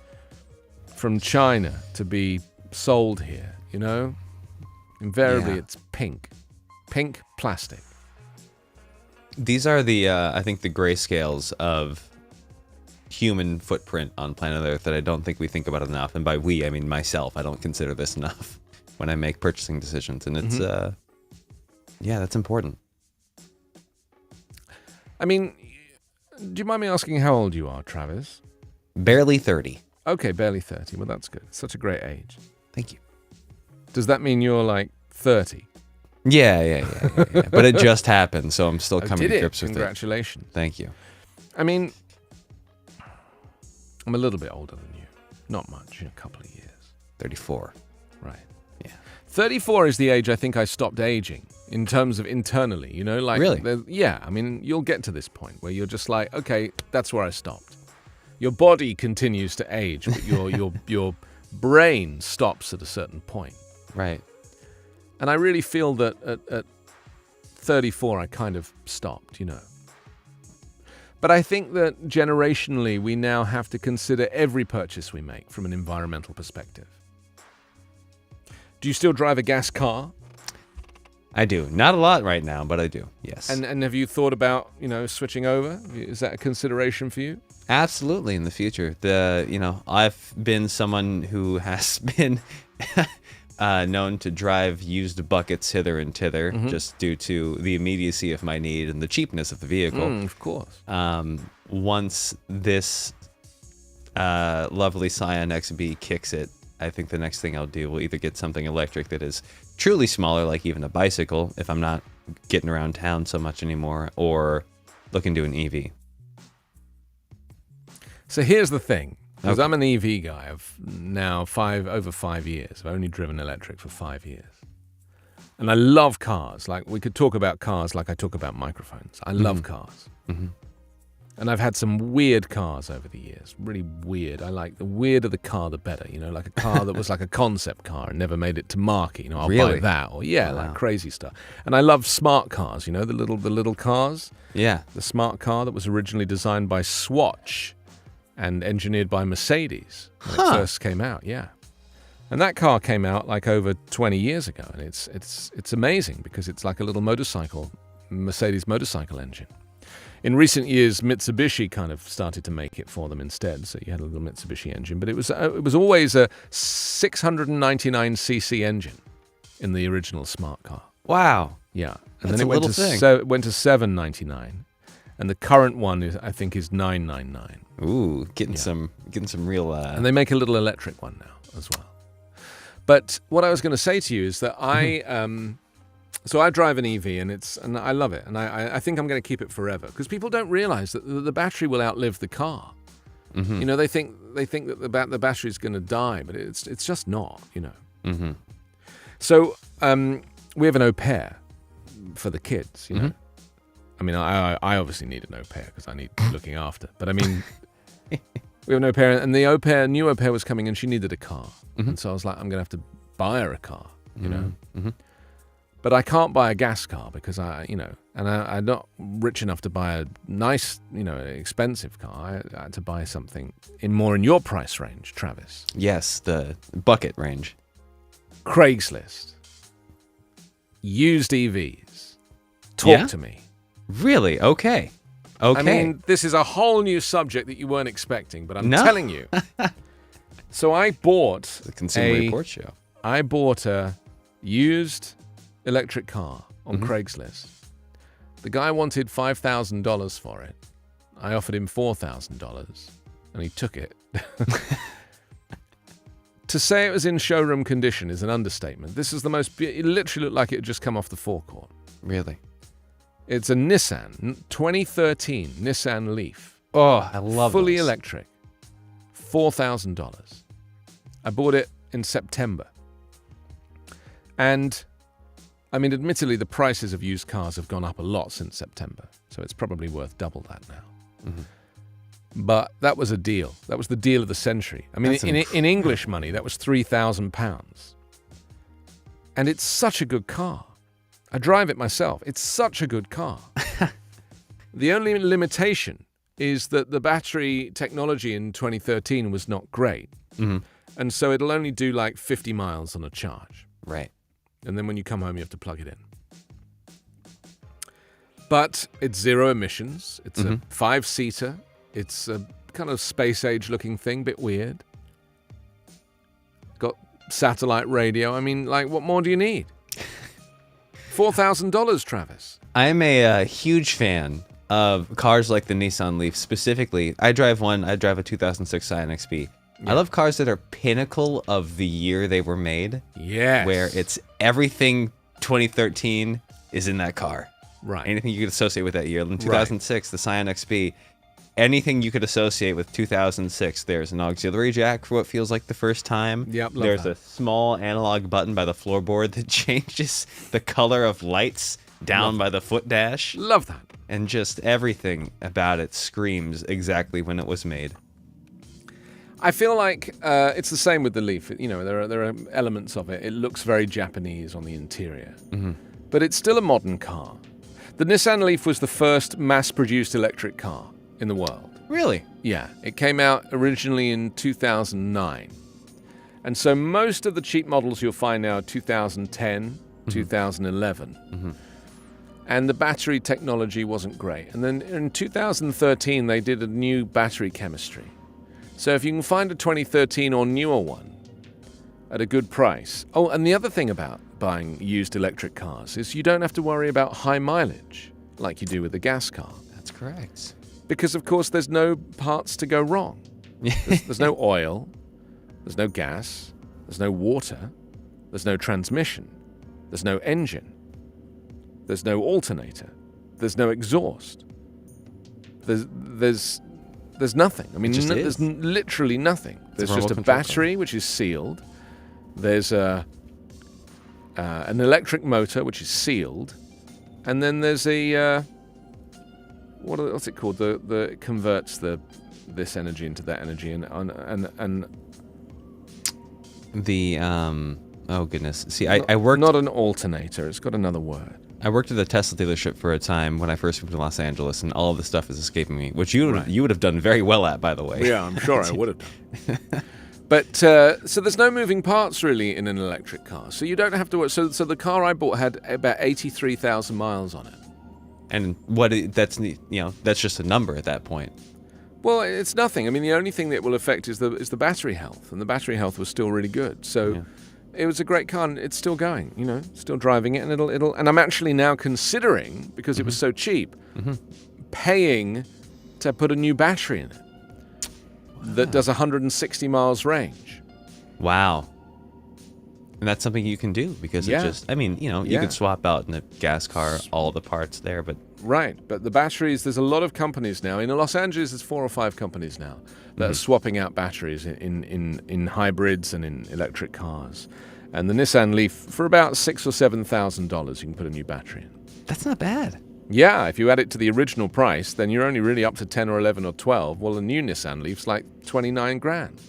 from China to be sold here, you know? Invariably, it's pink. Pink plastic. These are the, I think, the grayscales of human footprint on planet Earth that I don't think we think about enough. And by we, I mean myself. I don't consider this enough when I make purchasing decisions. And it's, yeah, that's important. I mean, do you mind me asking how old you are, Travis? Barely 30. Okay, barely 30. Well, that's good. It's such a great age. Thank you. Does that mean you're like 30? Yeah. But it just happened, so I'm still coming to grips with it. Congratulations. Thank you. I mean, I'm a little bit older than you. Not much, a couple of years. 34. Right. Yeah. 34 is the age I think I stopped aging in terms of internally, you know? Like, really? Yeah, I mean, you'll get to this point where you're just like, okay, that's where I stopped. Your body continues to age, but your brain stops at a certain point. Right. And I really feel that at 34, I kind of stopped, you know. But I think that generationally, we now have to consider every purchase we make from an environmental perspective. Do you still drive a gas car? I do. Not a lot right now, but I do. Yes. And have you thought about, you know, switching over? Is that a consideration for you? Absolutely, in the future. I've been someone who has been known to drive used buckets hither and thither, just due to the immediacy of my need and the cheapness of the vehicle. Of course. Once this lovely Scion XB kicks it, I think the next thing I'll do will either get something electric that is truly smaller, like even a bicycle, if I'm not getting around town so much anymore, or look into an EV. So here's the thing, because Okay. I'm an EV guy of now over 5 years. I've only driven electric for 5 years. And I love cars. Like, we could talk about cars like I talk about microphones. I love cars. And I've had some weird cars over the years, really weird. I like the weirder the car, the better. You know, like a car that was like a concept car and never made it to market. You know, I'll buy Really? that. Or yeah, Wow. like crazy stuff. And I love smart cars. You know, the little cars. Yeah. The smart car that was originally designed by Swatch and engineered by Mercedes when it first came out. Yeah. And that car came out like over 20 years ago, and it's amazing because it's like a little motorcycle, Mercedes motorcycle engine. In recent years, Mitsubishi kind of started to make it for them instead, so you had a little Mitsubishi engine. But it was always a 699cc engine in the original smart car. Wow. Yeah, and That's then a it little thing. it went to 799, and the current one I think is 999. Ooh, getting some real. And they make a little electric one now as well. But what I was going to say to you is that so I drive an EV, and I love it, and I think I'm going to keep it forever because people don't realize that the battery will outlive the car. You know, they think that the battery is going to die, but it's just not. You know. So we have an au pair for the kids. You know. I mean, I obviously need an au pair because I need looking after. But I mean, we have an au pair, and the new au pair was coming, and she needed a car, and so I was like, I'm going to have to buy her a car. You know. But I can't buy a gas car because I'm not rich enough to buy a nice, expensive car. I had to buy something more in your price range, Travis. Yes, the bucket range. Craigslist. Used EVs. Talk to me. Really? Okay. Okay. I mean, this is a whole new subject that you weren't expecting, but I'm No. telling you. So I bought the Consumer Report Show. I bought a used electric car on Craigslist. The guy wanted $5,000 for it. I offered him $4,000, and he took it. To say it was in showroom condition is an understatement. This is it literally looked like it had just come off the forecourt. Really? It's a Nissan, 2013 Nissan Leaf. Oh, I love fully those. electric. $4,000. I bought it in September. And I mean, admittedly, the prices of used cars have gone up a lot since September, so it's probably worth double that now. But that was a deal. That was the deal of the century. I mean, in English money, that was £3,000. And it's such a good car. I drive it myself. It's such a good car. The only limitation is that the battery technology in 2013 was not great. And so it'll only do like 50 miles on a charge. Right. And then when you come home, you have to plug it in. But it's zero emissions. It's a 5-seater. It's a kind of space-age looking thing, bit weird. Got satellite radio. I mean, like, what more do you need? $4,000, Travis. I'm a huge fan of cars like the Nissan Leaf. Specifically, I drive a 2006 Scion XP. I love cars that are pinnacle of the year they were made. Yes. Where it's everything 2013 is in that car. Right. Anything you could associate with that year. In 2006, the Scion XP, anything you could associate with 2006. There's an auxiliary jack for what feels like the first time. Yep, love There's that. a small analog button by the floorboard that changes the color of lights down by the foot dash. Love that. And just everything about it screams exactly when it was made. I feel like it's the same with the Leaf. You know, there are elements of it. It looks very Japanese on the interior. But it's still a modern car. The Nissan Leaf was the first mass-produced electric car in the world. Really? Yeah. It came out originally in 2009. And so most of the cheap models you'll find now are 2010, 2011. And the battery technology wasn't great. And then in 2013, they did a new battery chemistry. So if you can find a 2013 or newer one at a good price. Oh, and the other thing about buying used electric cars is you don't have to worry about high mileage like you do with a gas car. That's correct. Because, of course, there's no parts to go wrong. There's no oil. There's no gas. There's no water. There's no transmission. There's no engine. There's no alternator. There's no exhaust. There's nothing. I mean, there's literally nothing. There's just a battery, which is sealed. There's an electric motor, which is sealed. And then there's a... what's it called? The converts this energy into that energy. And the... oh, goodness. See, I worked... Not an alternator. It's got another word. I worked at a Tesla dealership for a time when I first moved to Los Angeles, and all of this stuff is escaping me, which you would have done very well at, by the way. Yeah, I'm sure I would have done. But, so there's no moving parts, really, in an electric car. So you don't have to work. So the car I bought had about 83,000 miles on it. And that's just a number at that point. Well, it's nothing. I mean, the only thing that will affect is the battery health, and the battery health was still really good. So it was a great car, and it's still going. You know, still driving it, and it'll. And I'm actually now considering, because it was so cheap, paying to put a new battery in it that does 160 miles range. Wow. And that's something you can do because it just, I mean, you could swap out in a gas car all the parts there, but... Right, but the batteries, there's a lot of companies now. In Los Angeles, there's 4 or 5 companies now that are swapping out batteries in hybrids and in electric cars. And the Nissan Leaf, for about $6,000 or $7,000, you can put a new battery in. That's not bad. Yeah, if you add it to the original price, then you're only really up to 10 or 11 or 12. Well, the new Nissan Leaf's like 29 grand.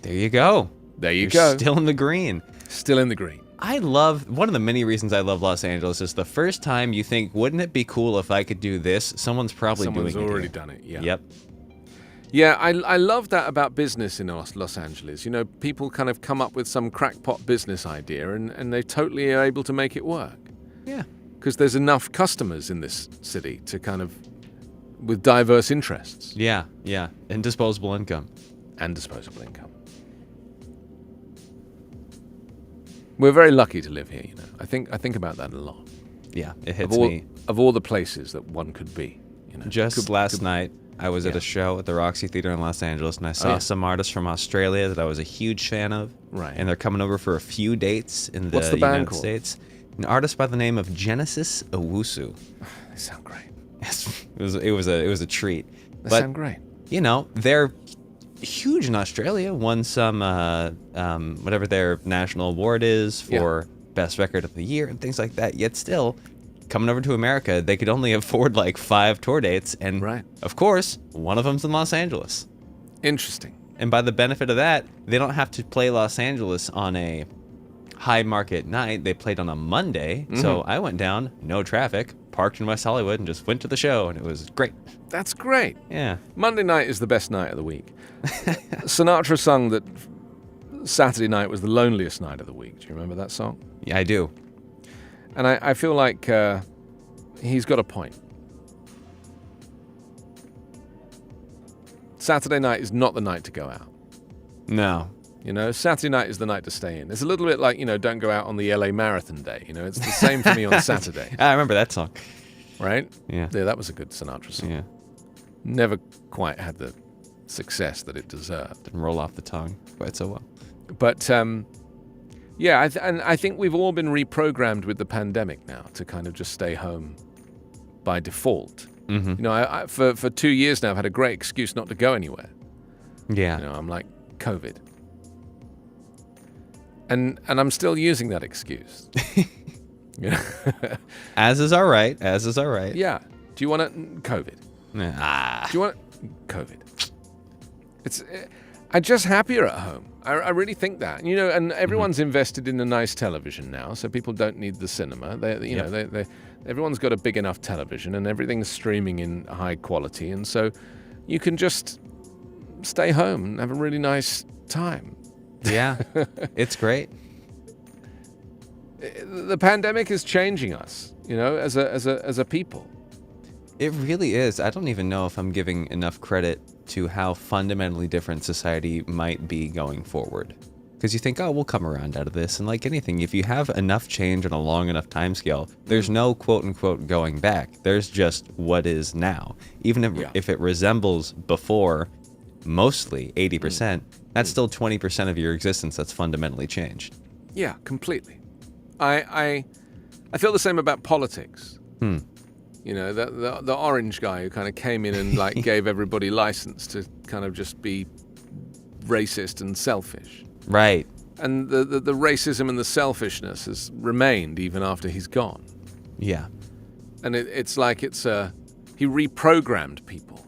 There you go. There you You're go. Still in the green. Still in the green. One of the many reasons I love Los Angeles is the first time you think, wouldn't it be cool if I could do this? Someone's Someone's doing it. already done it, yeah. Yep. Yeah, I love that about business in Los Angeles. You know, people kind of come up with some crackpot business idea and they totally are able to make it work. Yeah. Because there's enough customers in this city to kind of, with diverse interests. Yeah, yeah. And disposable income. And disposable income. We're very lucky to live here, you know. I think about that a lot. Yeah, it hits me. Of all the places that one could be, you know. Just last night, I was at a show at the Roxy Theater in Los Angeles, and I saw some artists from Australia that I was a huge fan of. Right. And they're coming over for a few dates in What's the the band United called? States. An artist by the name of Genesis Owusu. They sound great. It was a treat. They sound great. You know, they're huge in Australia. Won some whatever their national award is for best record of the year and things like that. Yet still, coming over to America, they could only afford like 5 tour dates, and of course, one of them's in Los Angeles. Interesting. And by the benefit of that, they don't have to play Los Angeles on a High Market Night. They played on a Monday, so I went down, no traffic, parked in West Hollywood, and just went to the show, and it was great. That's great. Yeah. Monday night is the best night of the week. Sinatra sung that Saturday night was the loneliest night of the week. Do you remember that song? Yeah, I do. And I feel like he's got a point. Saturday night is not the night to go out. No. You know, Saturday night is the night to stay in. It's a little bit like, don't go out on the LA Marathon day. It's the same for me on Saturday. I remember that song. Right? Yeah. Yeah, that was a good Sinatra song. Yeah. Never quite had the success that it deserved. Didn't roll off the tongue quite so well. But, yeah, and I think we've all been reprogrammed with the pandemic now to kind of just stay home by default. Mm-hmm. I for 2 years now, I've had a great excuse not to go anywhere. Yeah. I'm like, COVID. And I'm still using that excuse. As is all right. As is all right. Yeah. Do you want it? COVID. Ah. Do you want it? COVID. I'm just happier at home. I really think that. And everyone's invested in a nice television now, so people don't need the cinema. Everyone's got a big enough television, and everything's streaming in high quality, and so you can just stay home and have a really nice time. Yeah. It's great. The pandemic is changing us, as a people. It really is. I don't even know if I'm giving enough credit to how fundamentally different society might be going forward. Because you think, oh, we'll come around out of this. And like anything, if you have enough change on a long enough time scale, there's no quote unquote going back. There's just what is now. Even if it resembles before, mostly 80%, that's still 20% of your existence that's fundamentally changed. Yeah, completely. I feel the same about politics. The orange guy who kind of came in and gave everybody license to kind of just be racist and selfish. Right. And the racism and the selfishness has remained even after he's gone. Yeah. And it's like he reprogrammed people.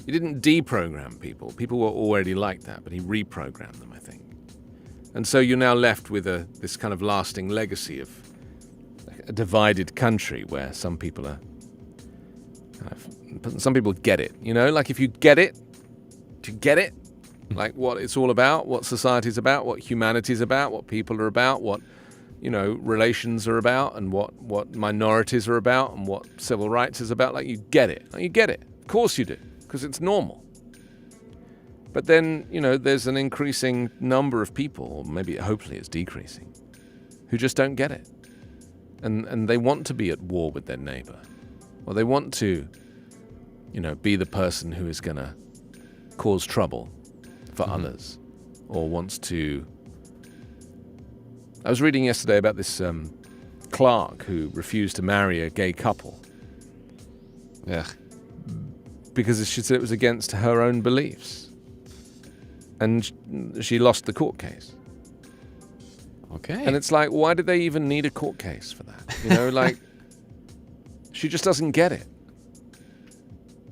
He didn't deprogram people. People were already like that, but he reprogrammed them, I think. And so you're now left with this kind of lasting legacy of a divided country where some people are some people get it. Like if you get it, like what it's all about, what society's about, what humanity's about, what people are about, what relations are about, and what minorities are about, and what civil rights is about. Like you get it. Of course you do, because it's normal. But then, there's an increasing number of people, or maybe hopefully it's decreasing, who just don't get it. And they want to be at war with their neighbor. Or they want to, be the person who is going to cause trouble for others. Or wants to... I was reading yesterday about this clerk who refused to marry a gay couple. Yeah. Because she said it was against her own beliefs. And she lost the court case. Okay. And it's like, why do they even need a court case for that? She just doesn't get it.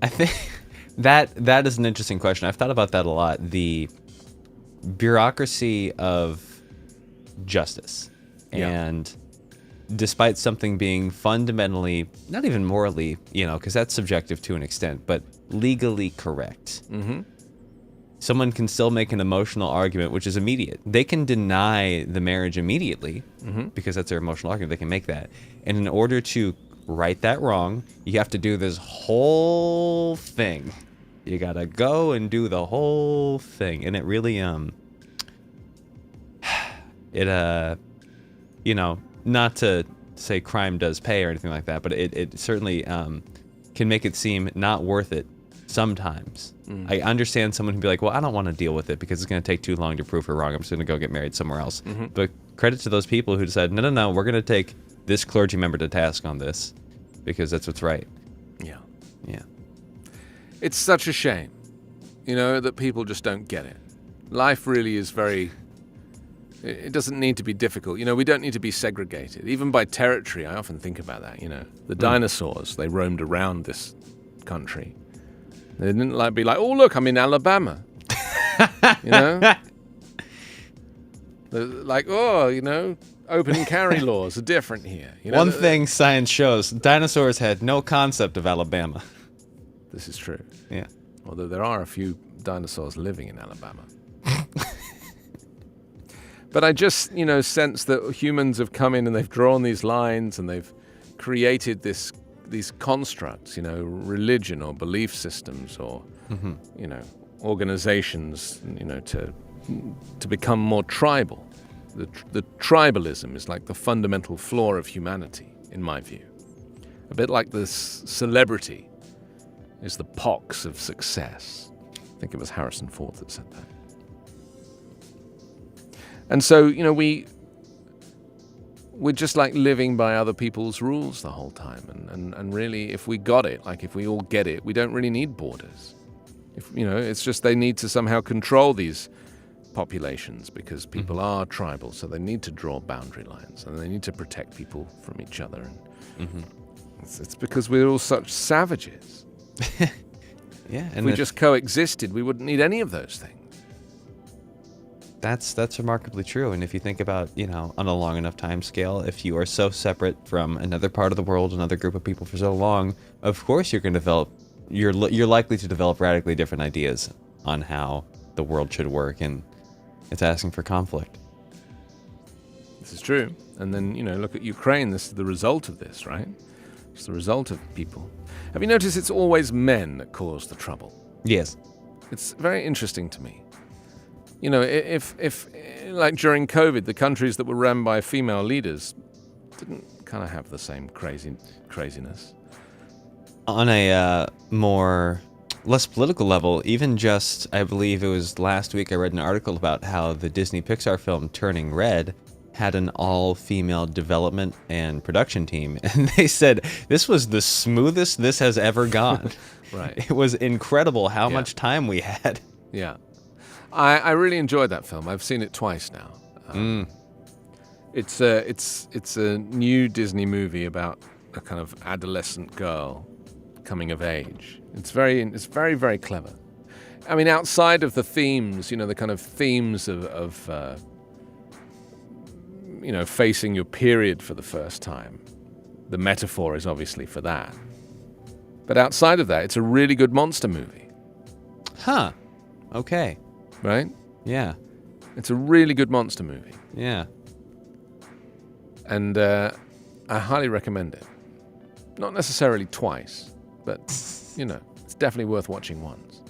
I think that is an interesting question. I've thought about that a lot. The bureaucracy of justice. Yeah. And despite something being fundamentally, not even morally, because that's subjective to an extent, but legally correct. Mm-hmm. Someone can still make an emotional argument, which is immediate. They can deny the marriage immediately because that's their emotional argument. They can make that. And in order to right that wrong, you have to do this whole thing. You got to go and do the whole thing. And it really, not to say crime does pay or anything like that, but it certainly can make it seem not worth it sometimes. I understand someone who be like, well, I don't want to deal with it because it's going to take too long to prove her wrong. I'm just going to go get married somewhere else. But credit to those people who decided, no, we're going to take this clergy member to task on this because that's what's right. Yeah. Yeah. It's such a shame, that people just don't get it. Life really is it doesn't need to be difficult. We don't need to be segregated. Even by territory, I often think about that, The dinosaurs, they roamed around this country. They didn't be like, oh, look, I'm in Alabama. The Like, open carry laws are different here. One thing science shows, dinosaurs had no concept of Alabama. This is true. Yeah. Although there are a few dinosaurs living in Alabama. But I just, sense that humans have come in and they've drawn these lines and they've created these constructs, religion or belief systems or, organizations, to become more tribal. The tribalism is like the fundamental flaw of humanity, in my view. A bit like this celebrity is the pox of success. I think it was Harrison Ford that said that. And so, we're just like living by other people's rules the whole time. And really, if we got it, like if we all get it, we don't really need borders. It's just they need to somehow control these populations because people are tribal, so they need to draw boundary lines and they need to protect people from each other. And it's because we're all such savages. Yeah, and if we just coexisted, we wouldn't need any of those things. That's remarkably true. And if you think about, on a long enough time scale, if you are so separate from another part of the world, another group of people for so long, of course you're going to develop, you're likely to develop radically different ideas on how the world should work, and it's asking for conflict. This is true. And then, look at Ukraine. This is the result of this, right? It's the result of people. Have you noticed it's always men that cause the trouble? Yes. It's very interesting to me. If like during COVID, the countries that were run by female leaders didn't kind of have the same craziness. On a less political level, even just, I believe it was last week, I read an article about how the Disney Pixar film Turning Red had an all-female development and production team, and they said this was the smoothest this has ever gone. Right. It was incredible how much time we had. Yeah. I really enjoyed that film. I've seen it twice now. It's a new Disney movie about a kind of adolescent girl coming of age. It's very, very clever. I mean, outside of the themes, the kind of themes of facing your period for the first time. The metaphor is obviously for that. But outside of that, it's a really good monster movie. Huh. Okay. Right? Yeah. It's a really good monster movie. Yeah. And I highly recommend it. Not necessarily twice, but, it's definitely worth watching once.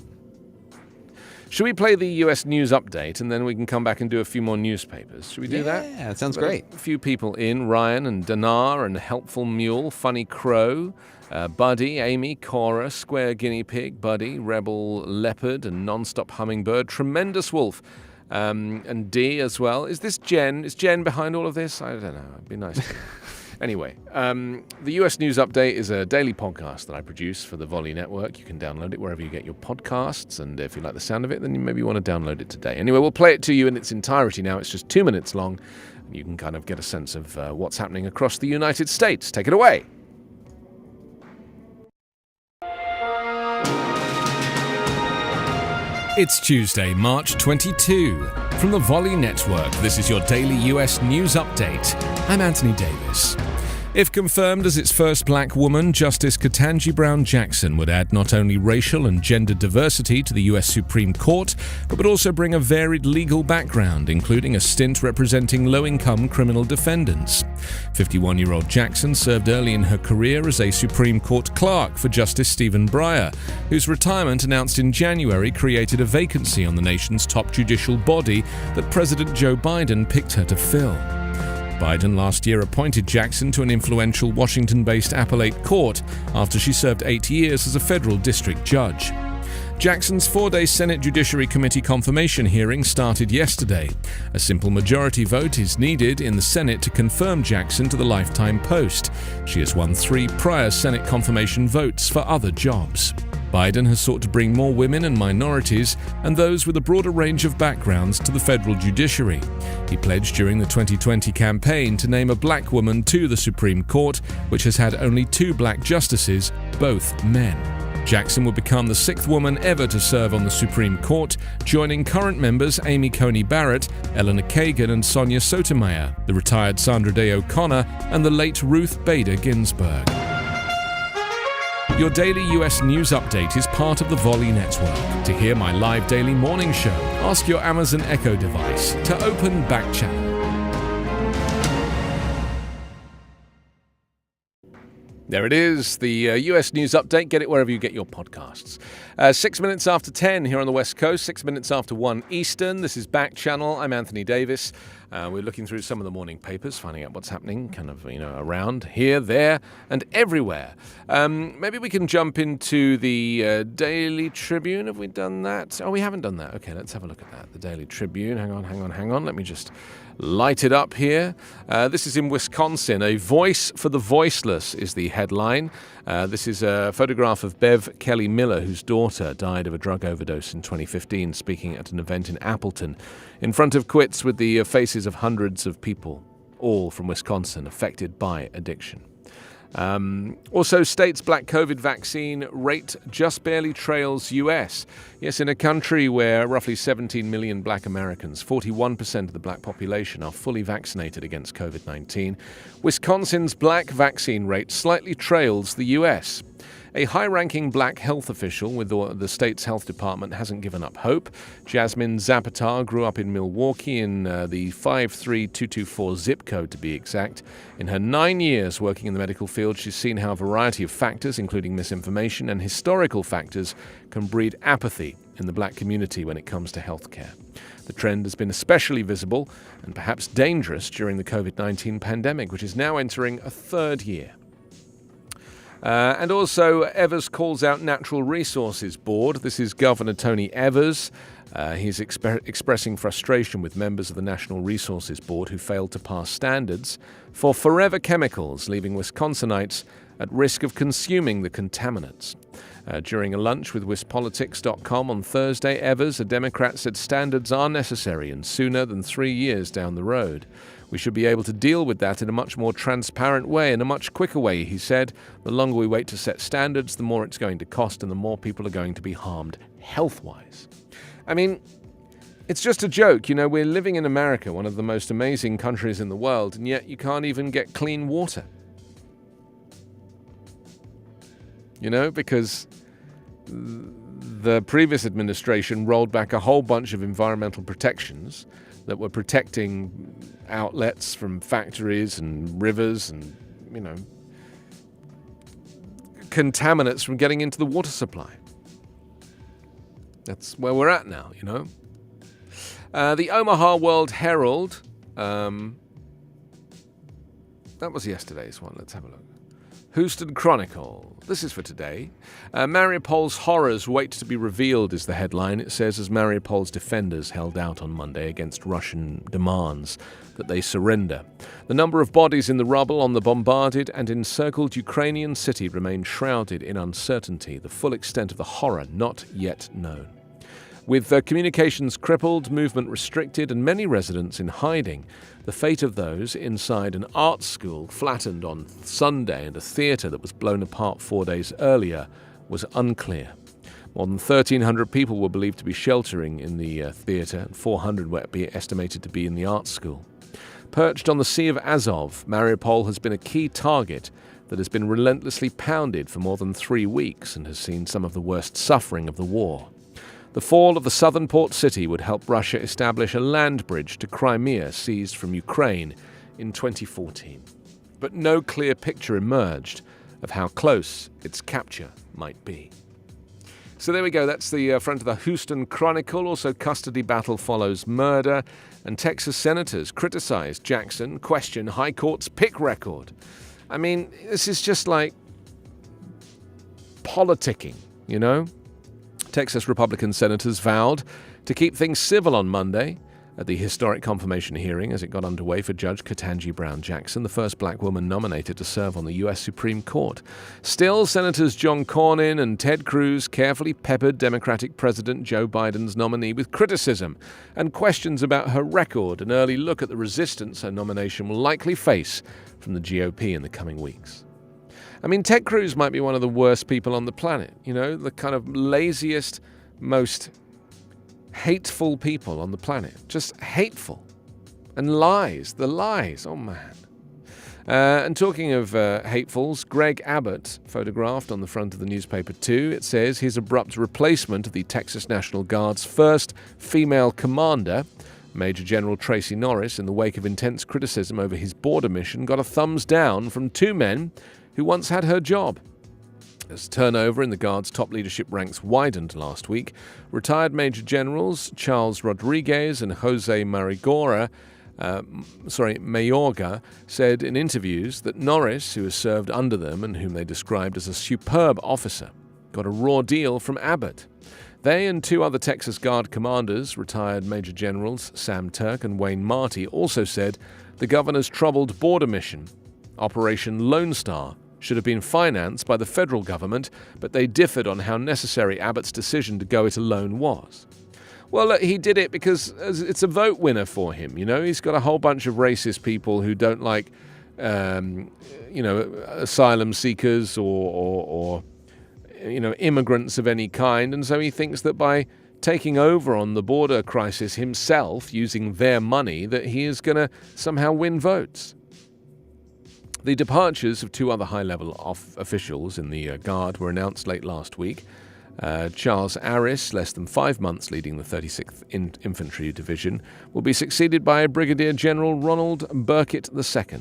Should we play the US news update and then we can come back and do a few more newspapers? Should we do that? Yeah, that sounds great. A few people in, Ryan and Dinar and Helpful Mule, Funny Crow, Buddy, Amy, Cora, Square Guinea Pig, Buddy, Rebel Leopard and Nonstop Hummingbird, Tremendous Wolf, and D as well. Is this Jen? Is Jen behind all of this? I don't know. It'd be nice to know. Anyway, the US News Update is a daily podcast that I produce for the Volley Network. You can download it wherever you get your podcasts, and if you like the sound of it, then you maybe want to download it today. Anyway, we'll play it to you in its entirety now. It's just 2 minutes long, and you can kind of get a sense of what's happening across the United States. Take it away. It's Tuesday, March 22. From the Volley Network, this is your daily US News Update. I'm Anthony Davis. If confirmed as its first black woman, Justice Ketanji Brown Jackson would add not only racial and gender diversity to the U.S. Supreme Court, but would also bring a varied legal background, including a stint representing low-income criminal defendants. 51-year-old Jackson served early in her career as a Supreme Court clerk for Justice Stephen Breyer, whose retirement announced in January created a vacancy on the nation's top judicial body that President Joe Biden picked her to fill. Biden last year appointed Jackson to an influential Washington-based appellate court after she served 8 years as a federal district judge. Jackson's 4-day Senate Judiciary Committee confirmation hearing started yesterday. A simple majority vote is needed in the Senate to confirm Jackson to the lifetime post. She has won 3 prior Senate confirmation votes for other jobs. Biden has sought to bring more women and minorities and those with a broader range of backgrounds to the federal judiciary. He pledged during the 2020 campaign to name a black woman to the Supreme Court, which has had only 2 black justices, both men. Jackson would become the sixth woman ever to serve on the Supreme Court, joining current members Amy Coney Barrett, Eleanor Kagan and Sonia Sotomayor, the retired Sandra Day O'Connor, and the late Ruth Bader Ginsburg. Your daily US news update is part of the Volley Network. To hear my live daily morning show, ask your Amazon Echo device to open Backchannel. There it is, the US News Update. Get it wherever you get your podcasts. 6 minutes after 10 here on the West Coast, 6 minutes after 1 Eastern. This is Backchannel. I'm Anthony Davis. We're looking through some of the morning papers, finding out what's happening around here, there, and everywhere. Maybe we can jump into the Daily Tribune. Have we done that? Oh, we haven't done that. Okay, let's have a look at that. The Daily Tribune. Hang on. Let me just light it up here. This is in Wisconsin. A voice for the voiceless is the headline. This is a photograph of Bev Kelly Miller, whose daughter died of a drug overdose in 2015, speaking at an event in Appleton, in front of quits with the faces of hundreds of people, all from Wisconsin, affected by addiction. Also, states' black COVID vaccine rate just barely trails US. Yes, in a country where roughly 17 million black Americans, 41% of the black population, are fully vaccinated against COVID-19, Wisconsin's black vaccine rate slightly trails the US. A high-ranking black health official with the state's health department hasn't given up hope. Jasmine Zapatar grew up in Milwaukee in the 53224 zip code, to be exact. In her 9 years working in the medical field, she's seen how a variety of factors, including misinformation and historical factors, can breed apathy in the black community when it comes to healthcare. The trend has been especially visible and perhaps dangerous during the COVID-19 pandemic, which is now entering a third year. And also, Evers calls out Natural Resources Board. This is Governor Tony Evers. He's expressing frustration with members of the National Resources Board who failed to pass standards for forever chemicals, leaving Wisconsinites at risk of consuming the contaminants. During a lunch with WisPolitics.com on Thursday, Evers, a Democrat, said standards are necessary and sooner than 3 years down the road. We should be able to deal with that in a much more transparent way, in a much quicker way, he said. The longer we wait to set standards, the more it's going to cost and the more people are going to be harmed health-wise. I mean, it's just a joke. You know, we're living in America, one of the most amazing countries in the world, and yet you can't even get clean water. You know, because the previous administration rolled back a whole bunch of environmental protections that were protecting outlets from factories and rivers and, contaminants from getting into the water supply. That's where we're at now, The Omaha World Herald, that was yesterday's one. Let's have a look. Houston Chronicle. This is for today. Mariupol's horrors wait to be revealed is the headline. It says as Mariupol's defenders held out on Monday against Russian demands that they surrender. The number of bodies in the rubble on the bombarded and encircled Ukrainian city remains shrouded in uncertainty, the full extent of the horror not yet known. With communications crippled, movement restricted, and many residents in hiding, the fate of those inside an art school flattened on Sunday and a theatre that was blown apart 4 days earlier was unclear. More than 1,300 people were believed to be sheltering in the theatre, and 400 were estimated to be in the art school. Perched on the Sea of Azov, Mariupol has been a key target that has been relentlessly pounded for more than 3 weeks and has seen some of the worst suffering of the war. The fall of the southern port city would help Russia establish a land bridge to Crimea seized from Ukraine in 2014. But no clear picture emerged of how close its capture might be. So there we go. That's the front of the Houston Chronicle. Also, custody battle follows murder. And Texas senators criticized Jackson, question High Court's pick record. I mean, this is just like politicking, Texas Republican senators vowed to keep things civil on Monday at the historic confirmation hearing as it got underway for Judge Ketanji Brown Jackson, the first black woman nominated to serve on the U.S. Supreme Court. Still, Senators John Cornyn and Ted Cruz carefully peppered Democratic President Joe Biden's nominee with criticism and questions about her record, an early look at the resistance her nomination will likely face from the GOP in the coming weeks. I mean, Ted Cruz might be one of the worst people on the planet, the kind of laziest, most hateful people on the planet. Just hateful. And lies, the lies, oh man. And talking of hatefuls, Greg Abbott, photographed on the front of the newspaper too, it says his abrupt replacement of the Texas National Guard's first female commander, Major General Tracy Norris, in the wake of intense criticism over his border mission, got a thumbs down from two men who once had her job. As turnover in the Guard's top leadership ranks widened last week, retired Major Generals Charles Rodriguez and Jose Mayorga said in interviews that Norris, who has served under them and whom they described as a superb officer, got a raw deal from Abbott. They and two other Texas Guard commanders, retired Major Generals Sam Turk and Wayne Marty, also said the governor's troubled border mission, Operation Lone Star, should have been financed by the federal government, but they differed on how necessary Abbott's decision to go it alone was. Well, look, he did it because it's a vote winner for him. He's got a whole bunch of racist people who don't like, asylum seekers or immigrants of any kind. And so he thinks that by taking over on the border crisis himself, using their money, that he is going to somehow win votes. The departures of two other high-level officials in the Guard were announced late last week. Charles Arris, less than 5 months leading the 36th Infantry Division, will be succeeded by Brigadier General Ronald Burkitt II.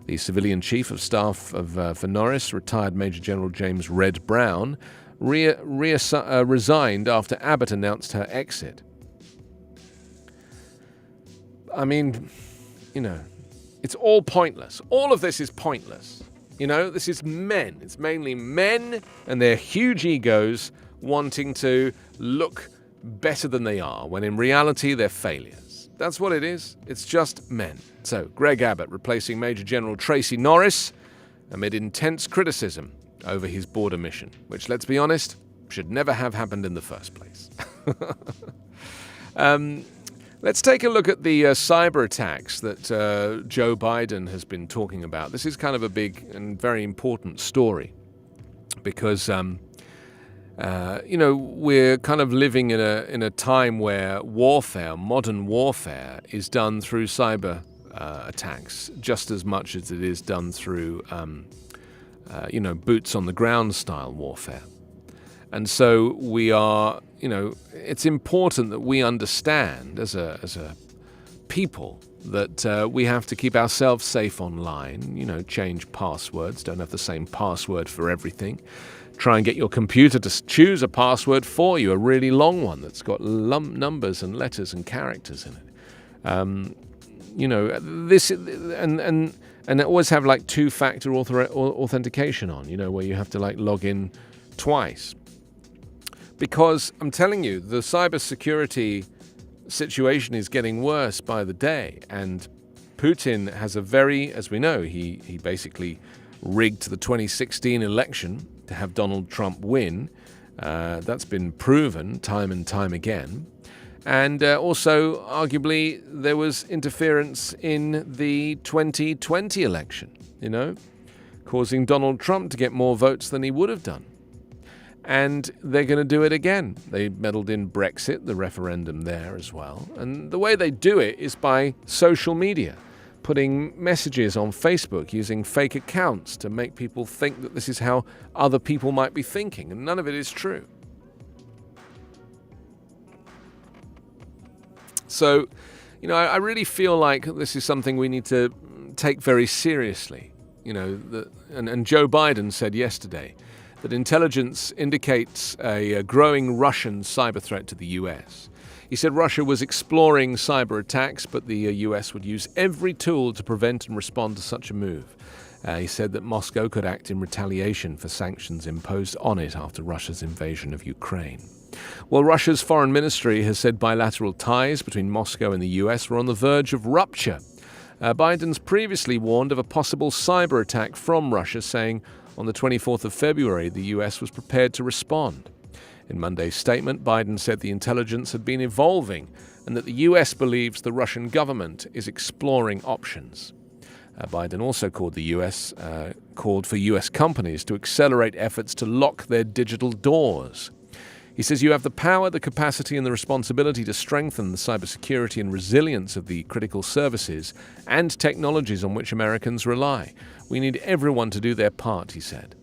The civilian chief of staff for Norris, retired Major General James Red Brown, resigned after Abbott announced her exit. I mean, it's all pointless. All of this is pointless. This is men. It's mainly men and their huge egos wanting to look better than they are, when in reality they're failures. That's what it is. It's just men. So, Greg Abbott replacing Major General Tracy Norris amid intense criticism over his border mission, which, let's be honest, should never have happened in the first place. Let's take a look at the cyber attacks that Joe Biden has been talking about. This is kind of a big and very important story because, we're kind of living in a time where modern warfare, is done through cyber attacks just as much as it is done through, boots on the ground style warfare. And so we are, it's important that we understand as a people that we have to keep ourselves safe online, change passwords, don't have the same password for everything. Try and get your computer to choose a password for you, a really long one that's got numbers and letters and characters in it. This and always have like two-factor authentication on, where you have to like log in twice. Because I'm telling you, the cybersecurity situation is getting worse by the day. And Putin has as we know, he basically rigged the 2016 election to have Donald Trump win. That's been proven time and time again. And also, arguably, there was interference in the 2020 election, causing Donald Trump to get more votes than he would have done. And they're going to do it again. They meddled in Brexit, the referendum there as well. And the way they do it is by social media, putting messages on Facebook, using fake accounts to make people think that this is how other people might be thinking. And none of it is true. So, I really feel like this is something we need to take very seriously. And Joe Biden said yesterday that intelligence indicates a growing Russian cyber threat to the U.S. He said Russia was exploring cyber attacks, but the U.S. would use every tool to prevent and respond to such a move. He said that Moscow could act in retaliation for sanctions imposed on it after Russia's invasion of Ukraine. Well, Russia's foreign ministry has said bilateral ties between Moscow and the U.S. were on the verge of rupture. Biden's previously warned of a possible cyber attack from Russia, saying on the 24th of February, the U.S. was prepared to respond. In Monday's statement, Biden said the intelligence had been evolving and that the U.S. believes the Russian government is exploring options. Biden also called for U.S. companies to accelerate efforts to lock their digital doors. He says you have the power, the capacity, and the responsibility to strengthen the cybersecurity and resilience of the critical services and technologies on which Americans rely. We need everyone to do their part, he said.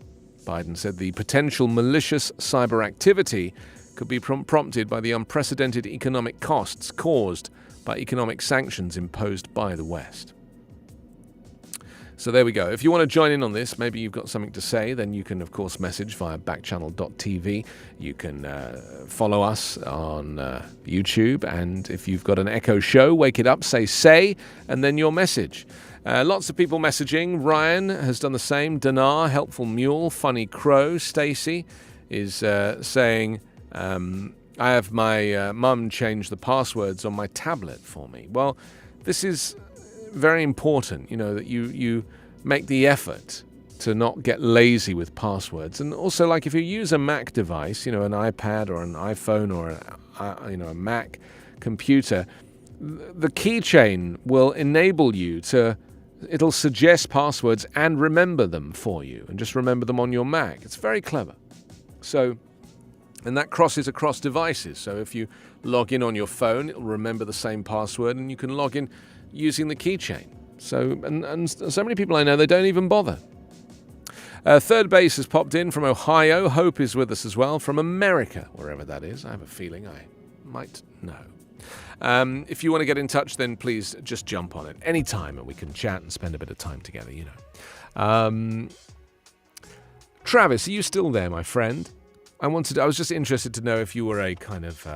Biden said the potential malicious cyber activity could be prompted by the unprecedented economic costs caused by economic sanctions imposed by the West. So there we go. If you want to join in on this, maybe you've got something to say, then you can, of course, message via backchannel.tv. You can follow us on YouTube. And if you've got an Echo show, wake it up, say, and then your message. Lots of people messaging. Ryan has done the same. Dinar, Helpful Mule, Funny Crow. Stacy is saying, I have my mum change the passwords on my tablet for me. Well, this is very important, that you make the effort to not get lazy with passwords. And also, like, if you use a Mac device, an iPad or an iPhone or a Mac computer, the keychain will enable you it'll suggest passwords and remember them for you, and just remember them on your Mac. It's very clever. And that crosses across devices. So if you log in on your phone, it'll remember the same password, and you can log in using the keychain. So, and so many people I know, they don't even bother. Third base has popped in from Ohio. Hope is with us as well from America, wherever that is. I have a feeling I might know. If you want to get in touch, then please just jump on it any time, and we can chat and spend a bit of time together, Travis, are you still there, my friend? I was just interested to know if you were a kind of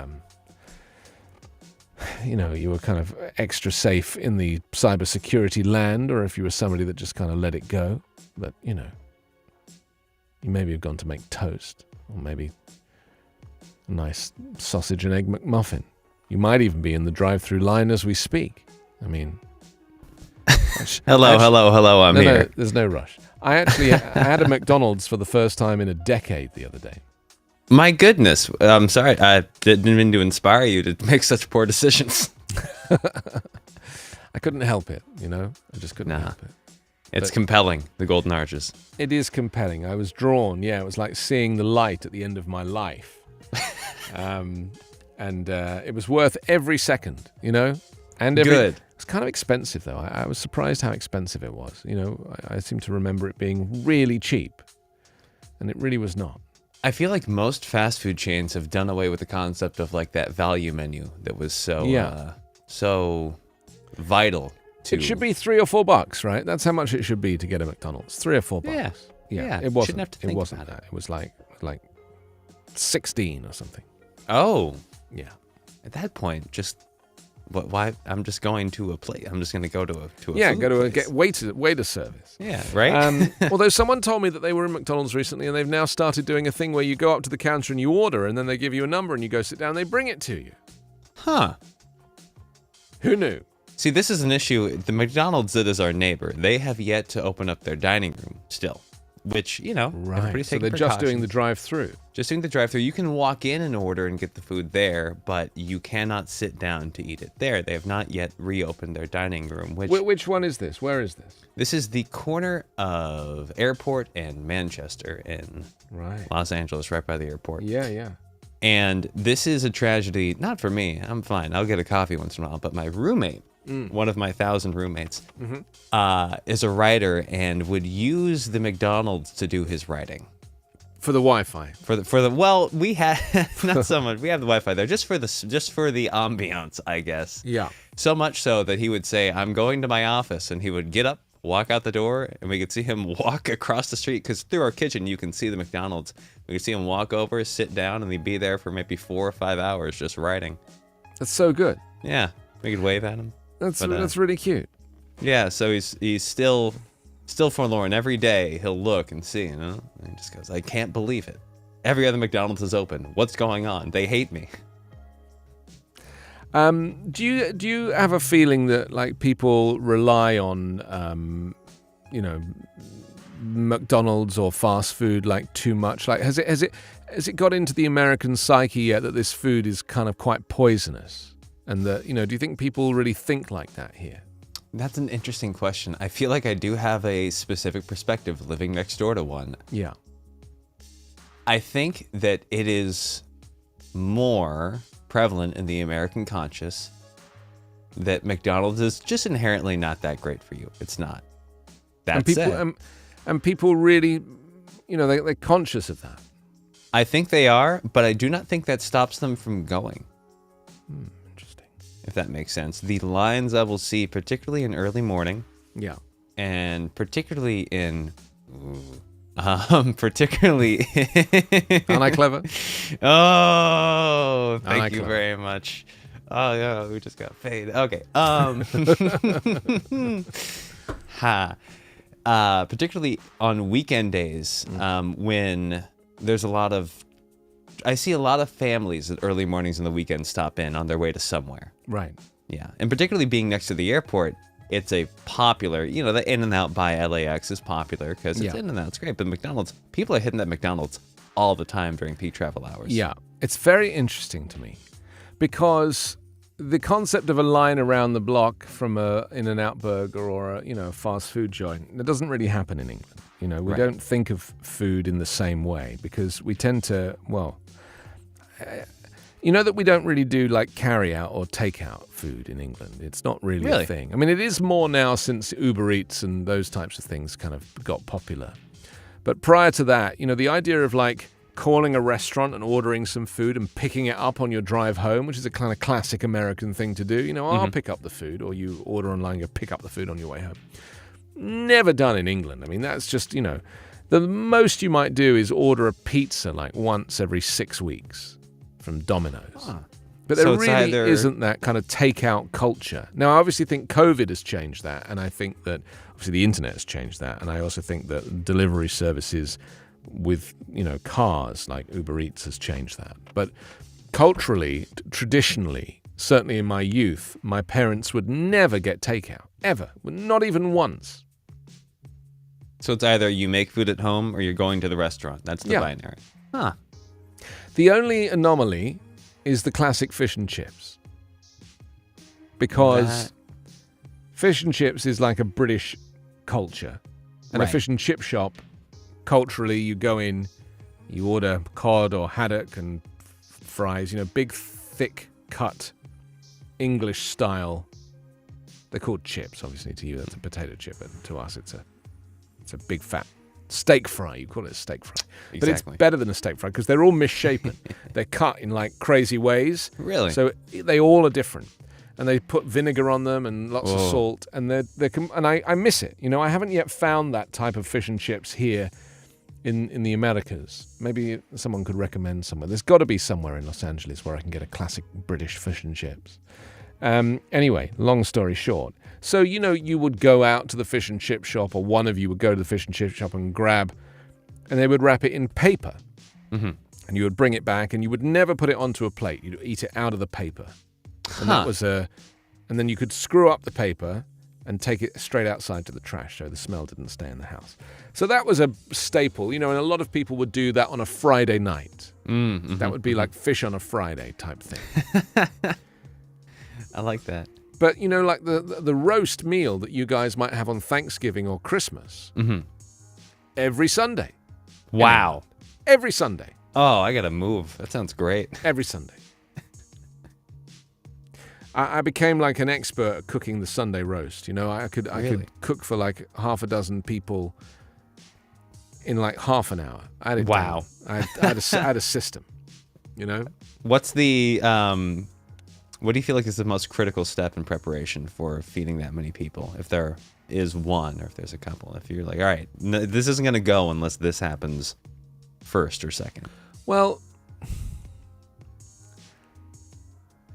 you were kind of extra safe in the cybersecurity land, or if you were somebody that just kind of let it go. But, you maybe have gone to make toast, or maybe a nice sausage and egg McMuffin. You might even be in the drive-through line as we speak. I mean... Hello, I'm here. No, there's no rush. I had a McDonald's for the first time in a decade the other day. My goodness. I'm sorry. I didn't mean to inspire you to make such poor decisions. I couldn't help it, I just couldn't help it. It's compelling, the Golden Arches. It is compelling. I was drawn. Yeah, it was like seeing the light at the end of my life. And it was worth every second, And Good. It was kind of expensive, though. I was surprised how expensive it was. I seem to remember it being really cheap. And it really was not. I feel like most fast food chains have done away with the concept of like that value menu that was so vital to... It should be $3 or $4, right? That's how much it should be to get a McDonald's. $3 or $4. Yeah. It wasn't. Shouldn't have to think it wasn't about that. It was like 16 or something. Oh. Yeah. At that point, just... Why? I'm just going to a place. I'm just going to go to a food go to place. Get waiter service. Yeah, right? Although someone told me that they were in McDonald's recently, and they've now started doing a thing where you go up to the counter and you order, and then they give you a number and you go sit down and they bring it to you. Huh. Who knew? See, this is an issue. The McDonald's that is our neighbor, they have yet to open up their dining room still. Which, everybody's So taking they're just doing the drive-through. Just doing the drive-through. You can walk in and order and get the food there, but you cannot sit down to eat it there. They have not yet reopened their dining room. Which one is this? Where is this? This is the corner of Airport and Manchester in Los Angeles, right by the airport. Yeah. And this is a tragedy, not for me. I'm fine. I'll get a coffee once in a while. But my roommate, one of my 1,000 roommates, is a writer and would use the McDonald's to do his writing. For the Wi-Fi. We had not so much. We have the Wi-Fi there just for the ambiance, I guess. Yeah. So much so that he would say, "I'm going to my office," and he would get up, walk out the door, and we could see him walk across the street because through our kitchen you can see the McDonald's. We could see him walk over, sit down, and he'd be there for maybe 4 or 5 hours just writing. That's so good. Yeah, we could wave at him. That's really cute. Yeah, so he's still forlorn. Every day he'll look and see, and he just goes, "I can't believe it. Every other McDonald's is open. What's going on? They hate me." Do you have a feeling that like people rely on McDonald's or fast food like too much? Like has it got into the American psyche yet that this food is kind of quite poisonous? And that, do you think people really think like that here? That's an interesting question. I feel like I do have a specific perspective living next door to one. Yeah. I think that it is more prevalent in the American conscious that McDonald's is just inherently not that great for you. It's not. That's it. And people really, they're conscious of that. I think they are, but I do not think that stops them from going. Interesting. If that makes sense. The lines I will see, particularly in early morning, Yeah. and particularly in... particularly... Aren't I clever? Oh, thank you clever? very much. Oh, yeah, we just got paid. Okay. Particularly on weekend days, when there's a lot of... I see a lot of families at early mornings and the weekends stop in on their way to somewhere. Right. Yeah. And particularly being next to the airport, it's a popular, the In-N-Out by LAX is popular because it's In-N-Out. It's great. But McDonald's, people are hitting that McDonald's all the time during peak travel hours. Yeah. It's very interesting to me because the concept of a line around the block from a In-N-Out burger or a fast food joint, that doesn't really happen in England. We don't think of food in the same way because we tend to, that we don't really do like carry out or take out food in England. It's not really a thing. I mean, it is more now since Uber Eats and those types of things kind of got popular. But prior to that, the idea of like calling a restaurant and ordering some food and picking it up on your drive home, which is a kind of classic American thing to do. I'll pick up the food, or you order online, you pick up the food on your way home. Never done in England. I mean, that's just, the most you might do is order a pizza like once every 6 weeks from Domino's. But there really isn't that kind of takeout culture. Now, I obviously think COVID has changed that, and I think that obviously the internet has changed that, and I also think that delivery services with, cars like Uber Eats has changed that. But culturally, traditionally, certainly in my youth, my parents would never get takeout, ever, not even once. So it's either you make food at home or you're going to the restaurant. That's the binary. Huh. The only anomaly is the classic fish and chips. Because fish and chips is like a British culture. And a fish and chip shop, culturally, you go in, you order cod or haddock and fries, big, thick cut, English style. They're called chips, obviously. To you, that's a potato chip, but to us, it's a big fat steak fry. You call it a steak fry. Exactly. But it's better than a steak fry because they're all misshapen. They're cut in like crazy ways. Really? So they all are different. And they put vinegar on them and lots of salt. And I miss it. I haven't yet found that type of fish and chips here in the Americas. Maybe someone could recommend somewhere. There's got to be somewhere in Los Angeles where I can get a classic British fish and chips. Anyway, long story short. So, you would go out to the fish and chip shop, or one of you would go to the fish and chip shop and grab, and they would wrap it in paper. Mm-hmm. And you would bring it back, and you would never put it onto a plate. You'd eat it out of the paper. And that was and then you could screw up the paper and take it straight outside to the trash so the smell didn't stay in the house. So that was a staple, and a lot of people would do that on a Friday night. Mm-hmm. That would be like fish on a Friday type thing. I like that. But, like the roast meal that you guys might have on Thanksgiving or Christmas, every Sunday. Wow. Every Sunday. Oh, I got to move. That sounds great. Every Sunday. I became like an expert at cooking the Sunday roast. I could cook for like half a dozen people in like half an hour. I had it wow. done. I had a system, What's the... what do you feel like is the most critical step in preparation for feeding that many people? If there is one, or if there's a couple, if you're like, all right, this isn't going to go unless this happens first or second. Well,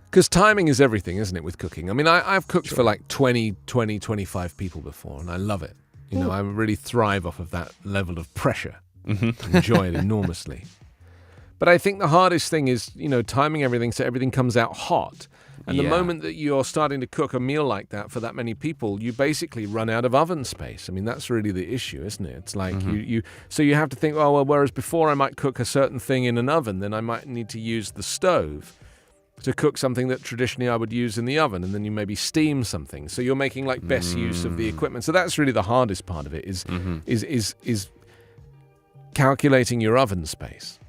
because timing is everything, isn't it, with cooking? I mean, I've cooked for like 25 people before, and I love it. I really thrive off of that level of pressure. Mm-hmm. Enjoy it enormously. But I think the hardest thing is, timing everything so everything comes out hot. And the moment that you're starting to cook a meal like that for that many people, you basically run out of oven space. I mean, that's really the issue, isn't it? It's like so you have to think, whereas before I might cook a certain thing in an oven, then I might need to use the stove to cook something that traditionally I would use in the oven, and then you maybe steam something. So you're making like best use of the equipment. So that's really the hardest part of it is calculating your oven space.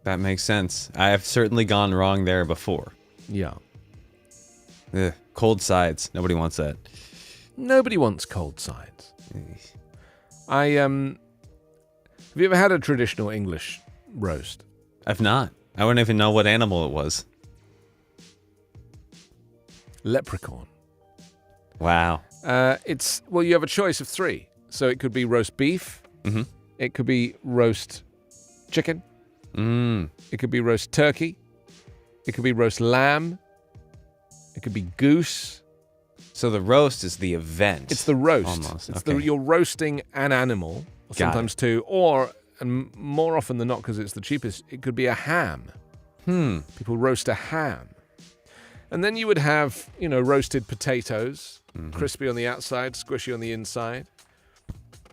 That makes sense. I have certainly gone wrong there before. Yeah. Ugh, cold sides. Nobody wants that. Nobody wants cold sides. Have you ever had a traditional English roast? I've not. I wouldn't even know what animal it was. Leprechaun. Wow. You have a choice of 3. So it could be roast beef. Mm-hmm. It could be roast chicken. It could be roast turkey. It could be roast lamb. It could be goose. So the roast is the event. It's the roast. Almost. It's Okay. you're roasting an animal, or sometimes 2, and more often than not, because it's the cheapest, it could be a ham. People roast a ham. And then you would have, roasted potatoes, crispy on the outside, squishy on the inside.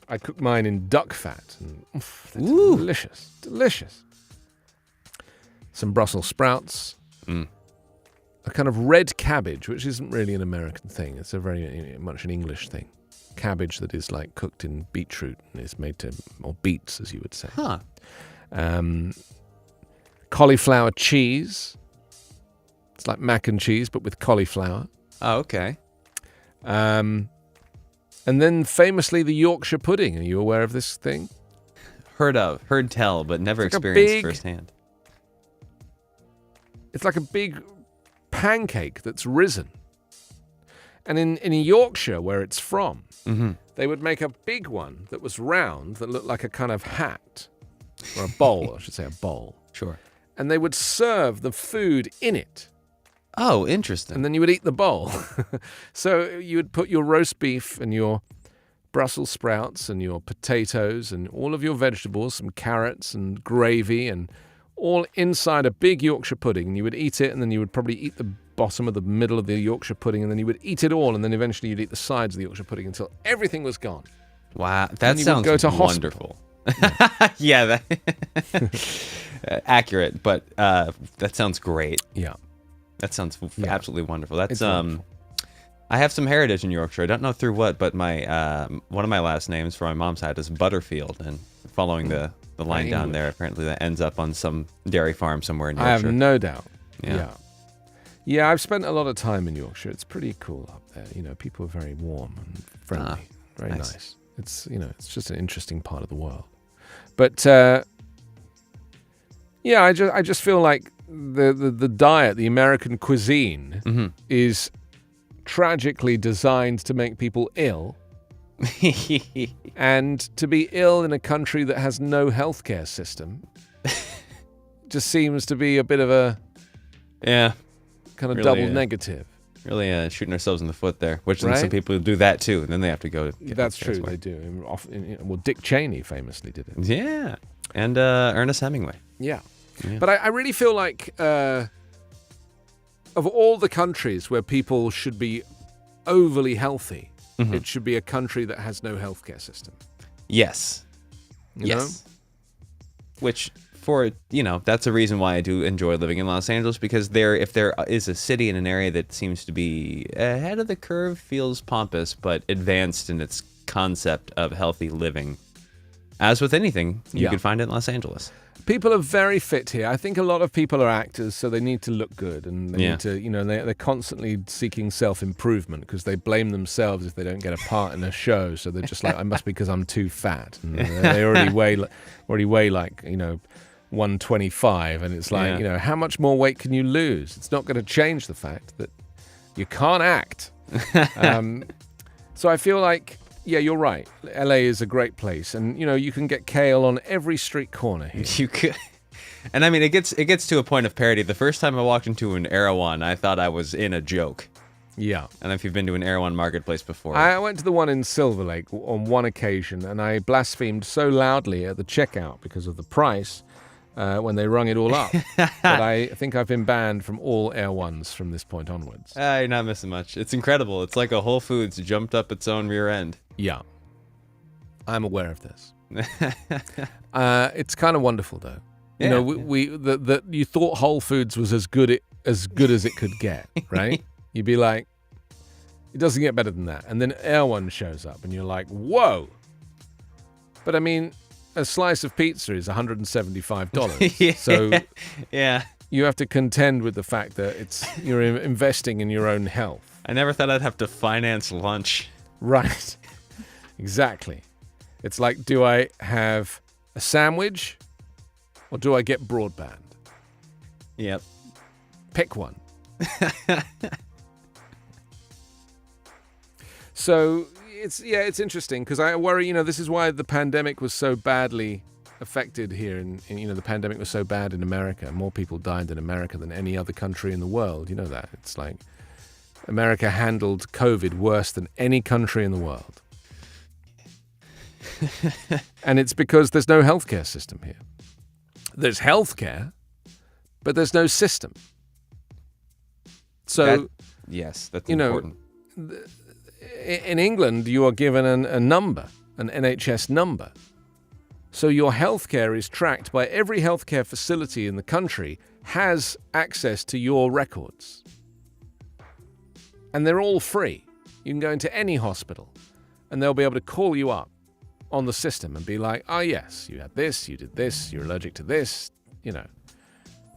I cook mine in duck fat. And, that's delicious. Delicious. Some Brussels sprouts. A kind of red cabbage, which isn't really an American thing. It's a very much an English thing. Cabbage that is like cooked in beetroot and is made to, or beets, as you would say. Huh. Cauliflower cheese. It's like mac and cheese, but with cauliflower. Oh, okay. And then famously the Yorkshire pudding. Are you aware of this thing? Heard tell, but never It's like a experienced big- firsthand. It's like a big pancake that's risen. And in Yorkshire, where it's from, they would make a big one that was round, that looked like a kind of hat, or a bowl, I should say a bowl. Sure. And they would serve the food in it, Oh, interesting. and then you would eat the bowl. So you would put your roast beef and your Brussels sprouts and your potatoes and all of your vegetables, some carrots and gravy, and all inside a big Yorkshire pudding, and you would eat it, and then you would probably eat the bottom of the middle of the Yorkshire pudding, and then you would eat it all, and then eventually you'd eat the sides of the Yorkshire pudding until everything was gone. Wow, And that you would sounds go to wonderful. Yeah, accurate, but that sounds great. Yeah. That sounds Yeah. absolutely wonderful. That's It's wonderful. I have some heritage in Yorkshire. I don't know through what, but my one of my last names for my mom's side is Butterfield, and following the line down English. there, apparently that ends up on some dairy farm somewhere in I have Yorkshire. no doubt. Yeah. Yeah, I've spent a lot of time in Yorkshire. It's pretty cool up there. People are very warm and friendly. Very nice. nice. It's, it's just an interesting part of the world. But, yeah, I just feel like the diet, the American cuisine, is tragically designed to make people ill, and to be ill in a country that has no healthcare system just seems to be a bit of a Yeah, kind of Really, double yeah. negative. really shooting ourselves in the foot there. Which then some Right? people do that too, and then they have to go. Get That's healthcare true, elsewhere. they do. And well, Dick Cheney famously did it. Yeah, and Ernest Hemingway. Yeah. Yeah. But I really feel like of all the countries where people should be overly healthy, it should be a country that has no healthcare system. Yes. You Yes. Which that's a reason why I do enjoy living in Los Angeles, because if there is a city in an area that seems to be ahead of the curve, feels pompous, but advanced in its concept of healthy living, as with anything, you Yeah. could find it in Los Angeles. People are very fit here. I think a lot of people are actors, so they need to look good, and they Yeah. need to, they're constantly seeking self-improvement because they blame themselves if they don't get a part in a show. So they're just like, I must be because I'm too fat. And they already weigh like 125, and it's like, Yeah. how much more weight can you lose? It's not going to change the fact that you can't act. So I feel like, yeah, you're right. LA is a great place, and you can get kale on every street corner here. You could, and I mean, it gets to a point of parody. The first time I walked into an Erewhon, I thought I was in a joke. Yeah. And if you've been to an Erewhon marketplace before, I went to the one in Silver Lake on one occasion, and I blasphemed so loudly at the checkout because of the price when they rung it all up that I think I've been banned from all Air Ones from this point onwards. you're not missing much. It's incredible. It's like a Whole Foods jumped up its own rear end. Yeah. I'm aware of this. It's kind of wonderful, though. You know, that you thought Whole Foods was as good as it could get, right? You'd be like, it doesn't get better than that. And then Erewhon shows up, and you're like, whoa. But I mean, a slice of pizza is $175. Yeah. So yeah. you have to contend with the fact that you're investing in your own health. I never thought I'd have to finance lunch. Right. Exactly. It's like, do I have a sandwich or do I get broadband? Yep. Pick one. So it's interesting because I worry, this is why the pandemic was so badly affected here. And the pandemic was so bad in America. More people died in America than any other country in the world. You know that. It's like America handled COVID worse than any country in the world. And it's because there's no healthcare system here. There's healthcare, but there's no system. So, that's important. In England, you are given a number, an NHS number. So your healthcare is tracked by every healthcare facility in the country has access to your records. And they're all free. You can go into any hospital and they'll be able to call you up on the system and be like, oh yes, you had this, you did this, you're allergic to this,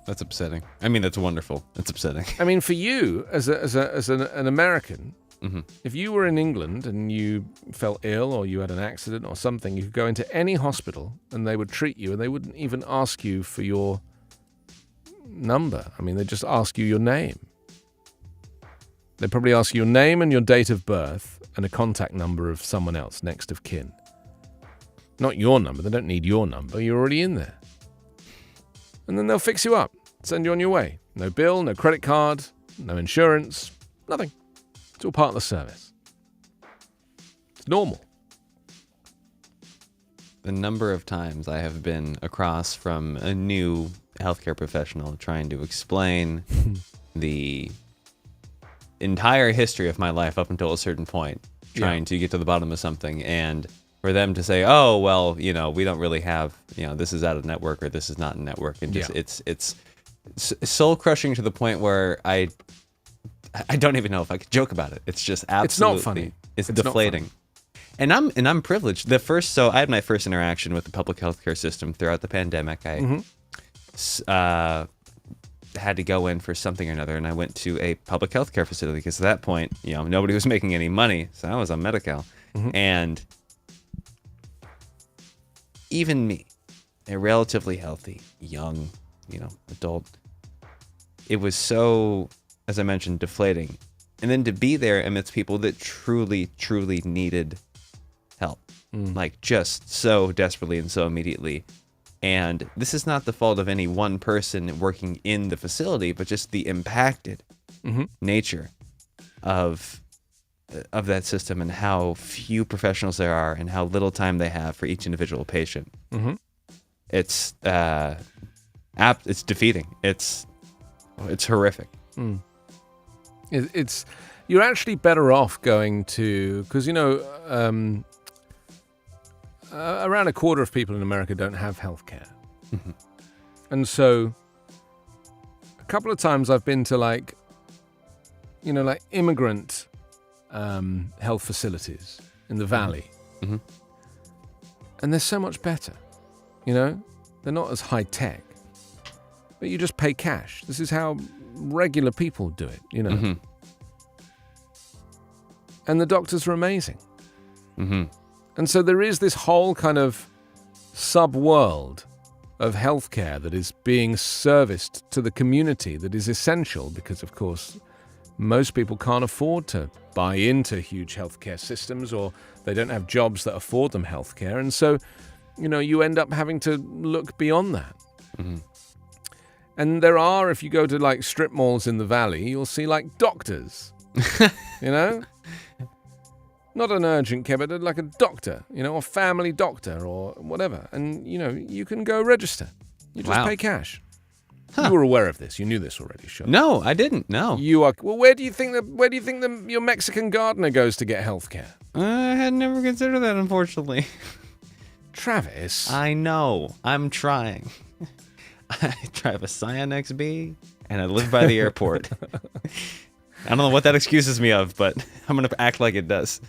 That's upsetting. I mean, that's wonderful. That's upsetting. I mean, for you as an American, mm-hmm. if you were in England and you felt ill or you had an accident or something, you could go into any hospital and they would treat you and they wouldn't even ask you for your number. I mean, they'd just ask you your name. They'd probably ask you your name and your date of birth and a contact number of someone else, next of kin. Not your number. They don't need your number. You're already in there. And then they'll fix you up, send you on your way. No bill, no credit card, no insurance, nothing. It's all part of the service. It's normal. The number of times I have been across from a new healthcare professional trying to explain the entire history of my life up until a certain point, trying to get to the bottom of something, and for them to say, oh, well, we don't really have, this is out of network or this is not in network. And just it's soul crushing to the point where I don't even know if I could joke about it. It's just absolutely, it's not funny. It's deflating. And I'm privileged. So I had my first interaction with the public healthcare system throughout the pandemic. I had to go in for something or another, and I went to a public healthcare facility because at that point, nobody was making any money. So I was on Medi-Cal. And even me, a relatively healthy, young, adult, it was so, as I mentioned, deflating. And then to be there amidst people that truly, truly needed help, like just so desperately and so immediately. And this is not the fault of any one person working in the facility, but just the impacted nature of that system and how few professionals there are and how little time they have for each individual patient. It's defeating. It's horrific. You're actually better off going to, because around a quarter of people in America don't have health care. And so a couple of times I've been to like immigrant health facilities in the valley. And they're so much better. They're not as high tech, but you just pay cash. This is how regular people do it, And the doctors are amazing. And so there is this whole kind of sub-world of healthcare that is being serviced to the community that is essential because, of course, most people can't afford to buy into huge healthcare systems, or they don't have jobs that afford them healthcare. And so, you end up having to look beyond that. And there are, if you go to like strip malls in the valley, you'll see like doctors, not an urgent care, but like a doctor, a family doctor or whatever. And, you can go register. You just pay cash. Huh. You were aware of this. You knew this already, sure? No, I didn't. No. You are. Well, where do you think your Mexican gardener goes to get health care? I had never considered that, unfortunately. Travis. I know. I'm trying. I drive a Scion XB, and I live by the airport. I don't know what that excuses me of, but I'm going to act like it does.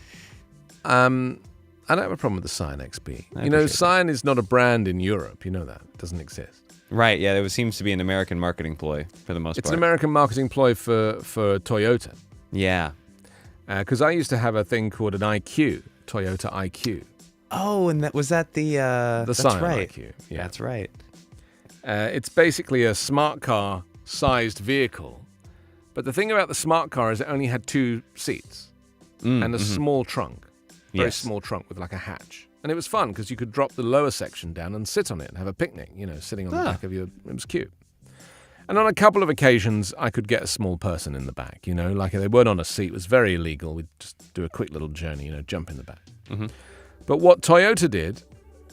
I don't have a problem with the Scion XB. I You know, appreciate Scion is not a brand in Europe. You know that. It doesn't exist. Right, yeah, it seems to be an American marketing ploy for the most It's part. an American marketing ploy for Toyota. Yeah. Because I used to have a thing called an IQ, Toyota IQ. Oh, and was that the that's Scion right. IQ. Yeah. That's right. It's basically a smart car-sized vehicle. But the thing about the smart car is it only had 2 seats and a small trunk. Very small trunk with like a hatch. And it was fun because you could drop the lower section down and sit on it and have a picnic, you know, sitting on the back of your... It was cute. And on a couple of occasions, I could get a small person in the back, you know, like they weren't on a seat. It was very illegal. We'd just do a quick little journey, you know, jump in the back. But what Toyota did,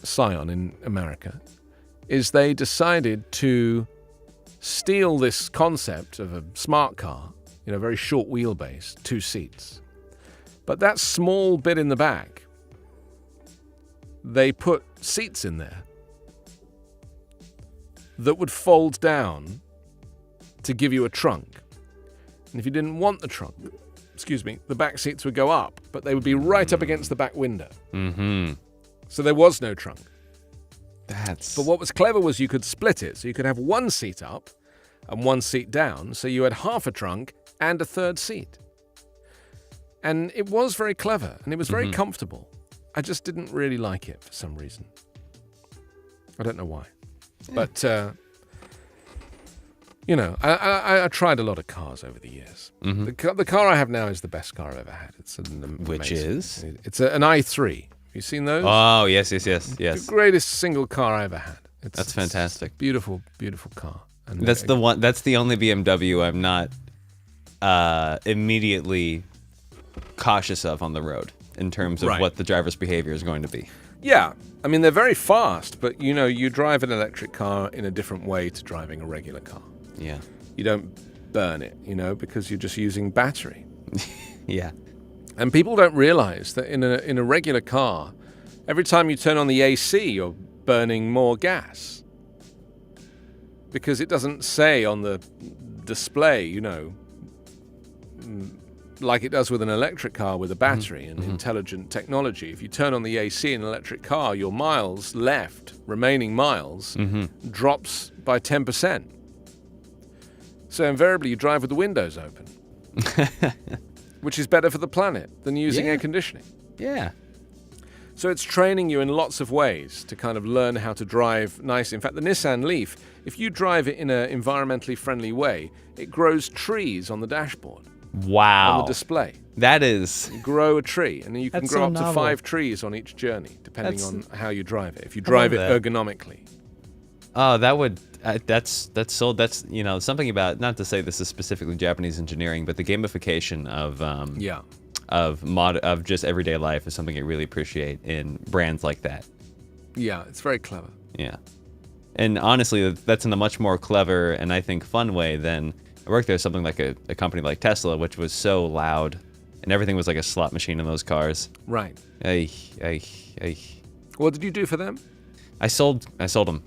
Scion in America, is they decided to steal this concept of a smart car, you know, very short wheelbase, 2 seats. But that small bit in the back, they put seats in there that would fold down to give you a trunk. And if you didn't want the trunk, the back seats would go up, but they would be right up against the back window. So there was no trunk. But what was clever was you could split it. So you could have 1 seat up and 1 seat down. So you had half a trunk and a 3rd seat. And it was very clever and it was very comfortable. I just didn't really like it for some reason. I don't know why. But, you know, I tried a lot of cars over the years. The car I have now is the best car I've ever had. It's Which is? It's an i3. Have you seen those? Oh, yes. The greatest single car I ever had. That's fantastic. Beautiful, beautiful car. And that's the one. That's the only BMW I'm not immediately cautious of on the road in terms of what the driver's behavior is going to be. Yeah, I mean, they're very fast, but, you know, you drive an electric car in a different way to driving a regular car. Yeah. You don't burn it, you know, because you're just using battery. Yeah. And people don't realize that in a regular car, every time you turn on the AC, you're burning more gas. Because it doesn't say on the display, you know, like it does with an electric car with a battery and intelligent technology. If you turn on the AC in an electric car, your miles left, remaining miles, drops by 10%. So invariably you drive with the windows open, which is better for the planet than using air conditioning. Yeah. So it's training you in lots of ways to kind of learn how to drive nicely. In fact, the Nissan Leaf, if you drive it in an environmentally friendly way, it grows trees on the dashboard. Wow. On the display. That is... You grow a tree, and then you can grow up to 5 trees on each journey, depending on how you drive it. If you drive it ergonomically. Oh, that would... that's you know, something about, not to say this is specifically Japanese engineering, but the gamification of just everyday life is something I really appreciate in brands like that. Yeah, it's very clever. Yeah. And honestly, that's in a much more clever and I think fun way than I worked there something like a company like Tesla, which was so loud and everything was like a slot machine in those cars. Right. Ay. What did you do for them? I sold them.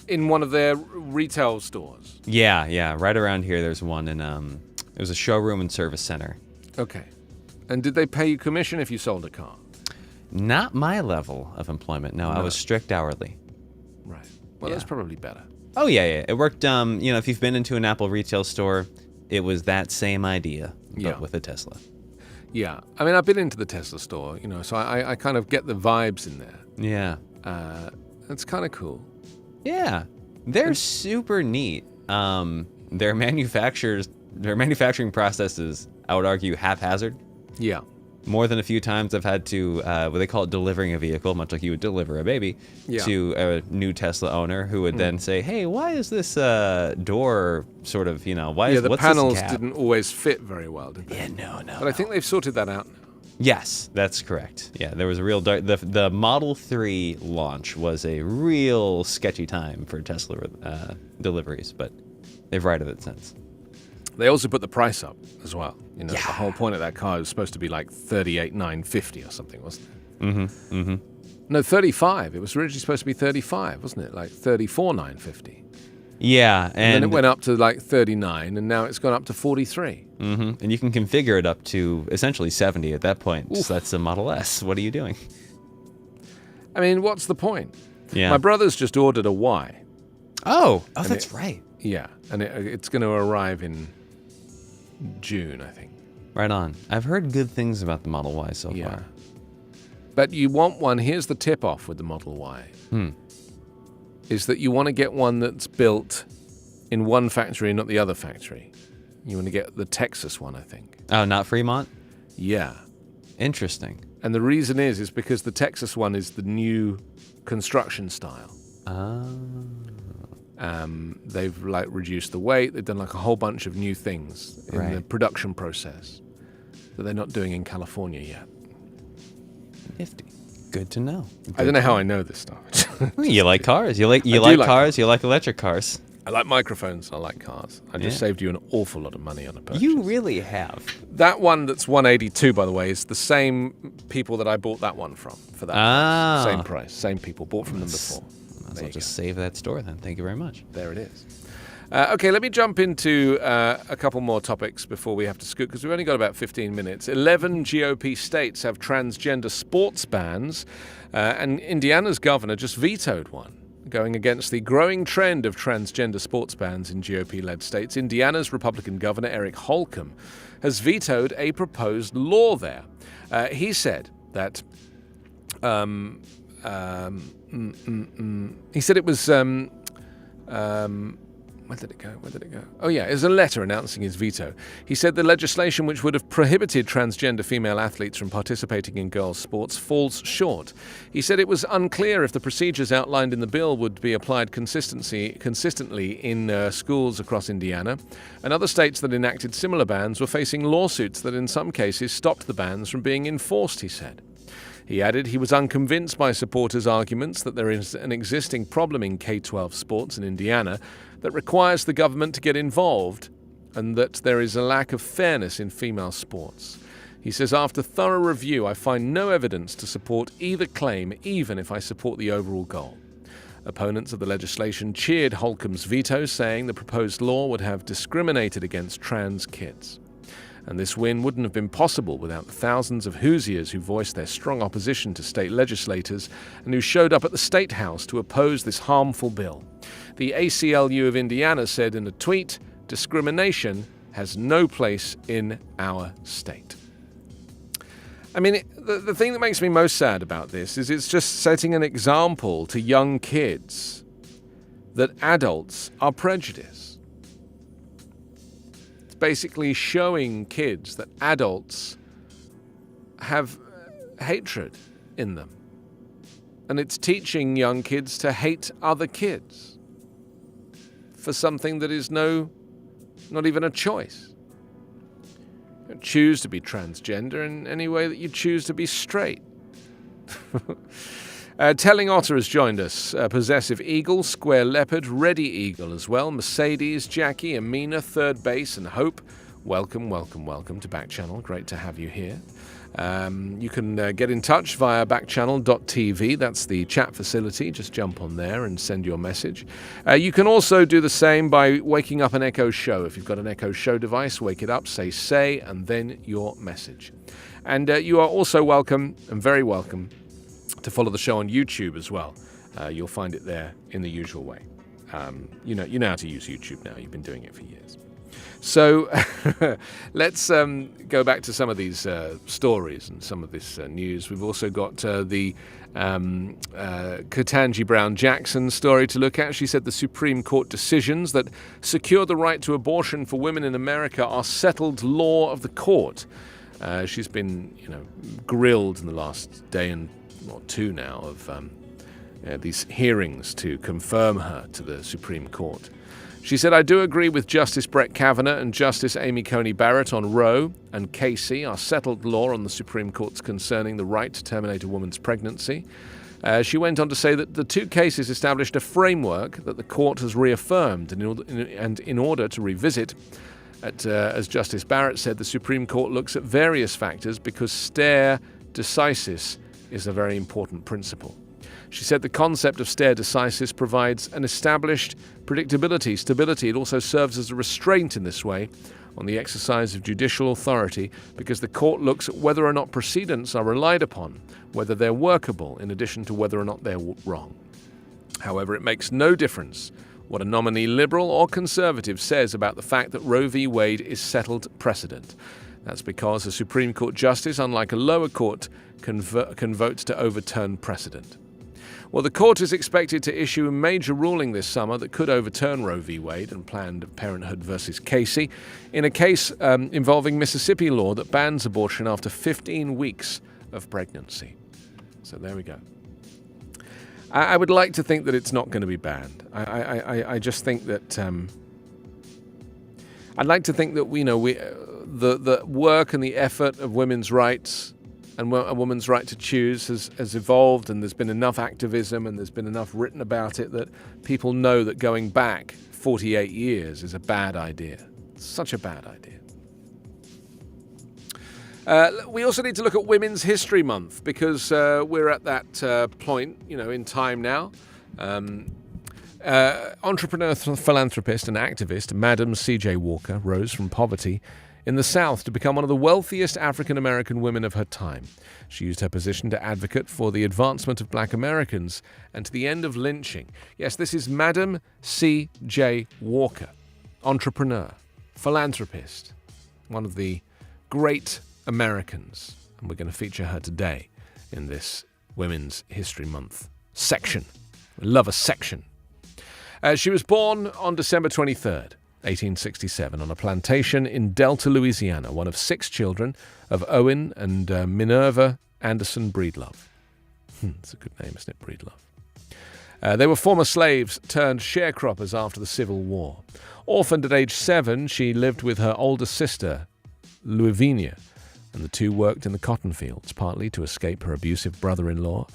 In one of their retail stores? Yeah. Right around here, there's one in, it was a showroom and service center. Okay. And did they pay you commission if you sold a car? Not my level of employment. No, I was strict hourly. Right. Well, that's probably better. Oh, yeah. It worked, you know, if you've been into an Apple retail store, it was that same idea, but with a Tesla. Yeah. I mean, I've been into the Tesla store, you know, so I kind of get the vibes in there. Yeah. It's kind of cool. Yeah. They're super neat. Their manufacturing processes, I would argue, haphazard. Yeah. More than a few times I've had to, what they call it, delivering a vehicle, much like you would deliver a baby, to a new Tesla owner who would then say, hey, why is this door sort of, you know, what's the this panels gap? didn't always fit very well, did they? Yeah, no. But I think they've sorted that out now. Yes, that's correct. Yeah, there was a real the Model 3 launch was a real sketchy time for Tesla deliveries, but they've righted it since. They also put the price up as well. You know, the whole point of that car was supposed to be like $38,950 or something, wasn't it? No, 35. It was originally supposed to be 35, wasn't it? Like $34,950. Yeah, And then it and went up to like 39, and now it's gone up to 43. and you can configure it up to essentially 70 at that point. Oof. So that's the Model S. What are you doing? I mean, what's the point? Yeah. My brother's just ordered a Y. Oh, And that's right. Yeah, and it's going to arrive in June, I think. Right on. I've heard good things about the Model Y so Yeah. far. But you want one, here's the tip-off with the Model Y, is that you want to get one that's built in one factory and not the other factory. You want to get the Texas one, I think. Oh, not Fremont? Yeah. Interesting. And the reason is because the Texas one is the new construction style. They've like reduced the weight. They've done like a whole bunch of new things in the production process that they're not doing in California yet. Nifty. Good to know. I don't know how I know this stuff. You like cars. You like like cars. You like electric cars. I like microphones. I like cars. I just saved you an awful lot of money on a purchase. You really have. That one that's 182, by the way, is the same people that I bought that one from for that price. Same price. Same people. Bought from them before. I'll just save that store then. Thank you very much. There it is. Okay, let me jump into a couple more topics before we have to scoot, because we've only got about 15 minutes. 11 GOP states have transgender sports bans, and Indiana's governor just vetoed one, going against the growing trend of transgender sports bans in GOP-led states. Indiana's Republican governor, Eric Holcomb, has vetoed a proposed law there. He said that... he said it was... Where did it go? Oh, yeah, it was a letter announcing his veto. He said the legislation which would have prohibited transgender female athletes from participating in girls' sports falls short. He said it was unclear if the procedures outlined in the bill would be applied consistently in schools across Indiana, and other states that enacted similar bans were facing lawsuits that in some cases stopped the bans from being enforced, he said. He added he was unconvinced by supporters' arguments that there is an existing problem in K-12 sports in Indiana that requires the government to get involved, and that there is a lack of fairness in female sports. He says, after thorough review, I find no evidence to support either claim, even if I support the overall goal. Opponents of the legislation cheered Holcomb's veto, saying the proposed law would have discriminated against trans kids. And this win wouldn't have been possible without the thousands of Hoosiers who voiced their strong opposition to state legislators and who showed up at the State House to oppose this harmful bill. The ACLU of Indiana said in a tweet, "Discrimination has no place in our state." I mean, the thing that makes me most sad about this is it's just setting an example to young kids that adults are prejudiced. Basically showing kids that adults have hatred in them. And it's teaching young kids to hate other kids for something that is not even a choice. You don't choose to be transgender in any way that you choose to be straight. Telling Otter has joined us. Possessive Eagle, Square Leopard, Ready Eagle as well. Mercedes, Jackie, Amina, Third Base, and Hope. Welcome to Backchannel. Great to have you here. You can get in touch via backchannel.tv. That's the chat facility. Just jump on there and send your message. You can also do the same by waking up an Echo Show. If you've got an Echo Show device, wake it up, say, and then your message. And you are also welcome, and very welcome, to follow the show on YouTube as well. You'll find it there in the usual way. You know how to use YouTube now. You've been doing it for years. So let's go back to some of these stories and some of this news. We've also got the Ketanji Brown Jackson story to look at. She said the Supreme Court decisions that secure the right to abortion for women in America are settled law of the court. She's been, grilled in the last day and or two now of these hearings to confirm her to the Supreme Court. She said, I do agree with Justice Brett Kavanaugh and Justice Amy Coney Barrett on Roe and Casey, our settled law on the Supreme Court's concerning the right to terminate a woman's pregnancy. She went on to say that the two cases established a framework that the court has reaffirmed, and in order to revisit, as Justice Barrett said, the Supreme Court looks at various factors because stare decisis is a very important principle. She said the concept of stare decisis provides an established predictability, stability. It also serves as a restraint in this way on the exercise of judicial authority because the court looks at whether or not precedents are relied upon, whether they're workable, in addition to whether or not they're wrong. However, it makes no difference what a nominee Liberal or Conservative says about the fact that Roe v. Wade is settled precedent. That's because a Supreme Court justice, unlike a lower court, can vote to overturn precedent. Well, the court is expected to issue a major ruling this summer that could overturn Roe v. Wade and Planned Parenthood versus Casey in a case involving Mississippi law that bans abortion after 15 weeks of pregnancy. So there we go. I would like to think that it's not going to be banned. I just think that I'd like to think that the work and the effort of women's rights and a woman's right to choose has evolved, and there's been enough activism and there's been enough written about it that people know that going back 48 years is a bad idea. It's such a bad idea. We also need to look at Women's History Month because we're at that point, in time now. Entrepreneur, philanthropist and activist Madam C.J. Walker rose from poverty in the South to become one of the wealthiest African-American women of her time. She used her position to advocate for the advancement of black Americans and to the end of lynching. Yes, this is Madam C.J. Walker, entrepreneur, philanthropist, one of the great Americans. And we're going to feature her today in this Women's History Month section. We love a section. She was born on December 23rd. 1867, on a plantation in Delta, Louisiana, one of 6 children of Owen and Minerva Anderson Breedlove. It's a good name, isn't it, Breedlove? They were former slaves turned sharecroppers after the Civil War. Orphaned at age 7, she lived with her older sister, Lavinia, and the two worked in the cotton fields, partly to escape her abusive brother-in-law.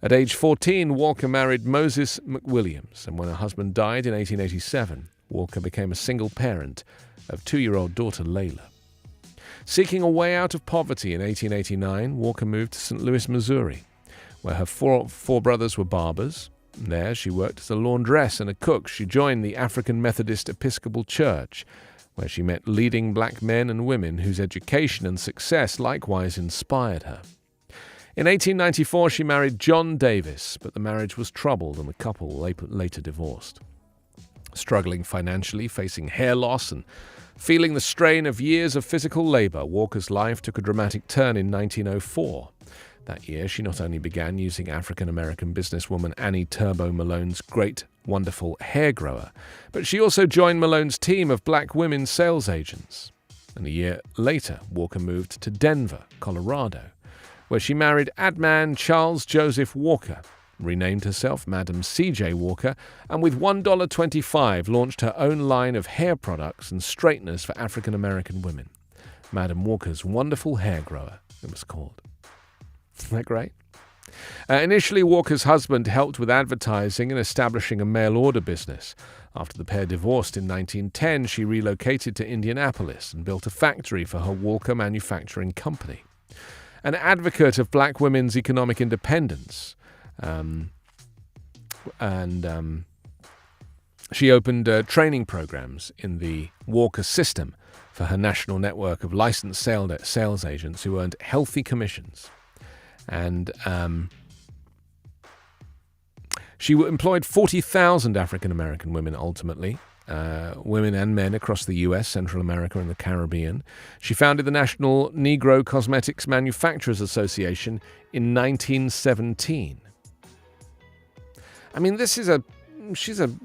At age 14, Walker married Moses McWilliams, and when her husband died in 1887, Walker became a single parent of 2-year-old daughter Layla. Seeking a way out of poverty in 1889, Walker moved to St. Louis, Missouri, where her four brothers were barbers. There she worked as a laundress and a cook. She joined the African Methodist Episcopal Church, where she met leading black men and women whose education and success likewise inspired her. In 1894, she married John Davis, but the marriage was troubled and the couple later divorced. Struggling financially, facing hair loss, and feeling the strain of years of physical labor, Walker's life took a dramatic turn in 1904. That year, she not only began using African-American businesswoman Annie Turbo Malone's great, wonderful hair grower, but she also joined Malone's team of black women sales agents. And a year later, Walker moved to Denver, Colorado, where she married Adman Charles Joseph Walker, renamed herself Madam C.J. Walker, and with $1.25 launched her own line of hair products and straighteners for African-American women. Madam Walker's Wonderful Hair Grower, it was called. Isn't that great? Initially, Walker's husband helped with advertising and establishing a mail-order business. After the pair divorced in 1910, she relocated to Indianapolis and built a factory for her Walker Manufacturing Company. An advocate of black women's economic independence, she opened training programs in the Walker system for her national network of licensed sales agents who earned healthy commissions. And she employed 40,000 African-American women ultimately, women and men across the U.S., Central America, and the Caribbean. She founded the National Negro Cosmetics Manufacturers Association in 1917. I mean, she's a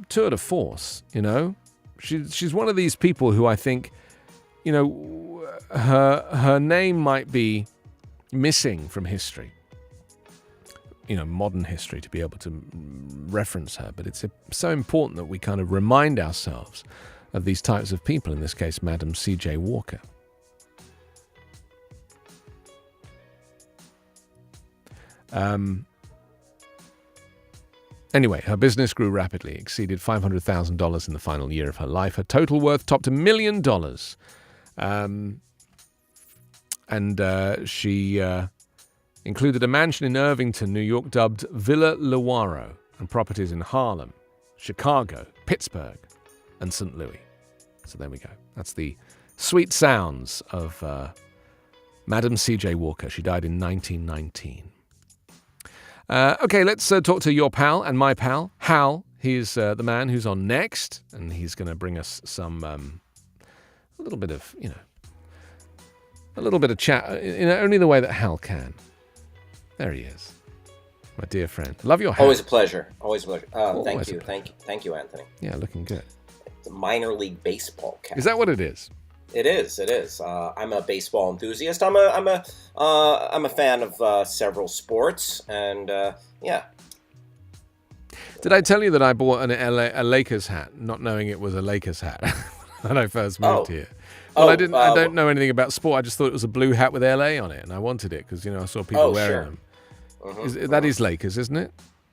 tour de force, She's one of these people who I think, her name might be missing from history, modern history, to be able to reference her. But it's so important that we kind of remind ourselves of these types of people, in this case, Madam C.J. Walker. Anyway, her business grew rapidly, exceeded $500,000 in the final year of her life. Her total worth topped $1 million. She included a mansion in Irvington, New York, dubbed Villa Lewaro, and properties in Harlem, Chicago, Pittsburgh, and St. Louis. So there we go. That's the sweet sounds of Madam C.J. Walker. She died in 1919. Okay, let's talk to your pal and my pal, Hal. He's the man who's on next, and he's going to bring us some, a little bit of chat, in only the way that Hal can. There he is, my dear friend. Love your hat. Always a pleasure. Always a pleasure. Always Thank a you. pleasure. Thank you, Anthony. Yeah, looking good. It's a minor league baseball cap. Is that what it is? It is. It is. I'm a baseball enthusiast. I'm a fan of several sports, and yeah. Did I tell you that I bought a Lakers hat, not knowing it was a Lakers hat when I first moved here? Well, I didn't. I don't know anything about sport. I just thought it was a blue hat with LA on it, and I wanted it because I saw people wearing them. That is Lakers, isn't it?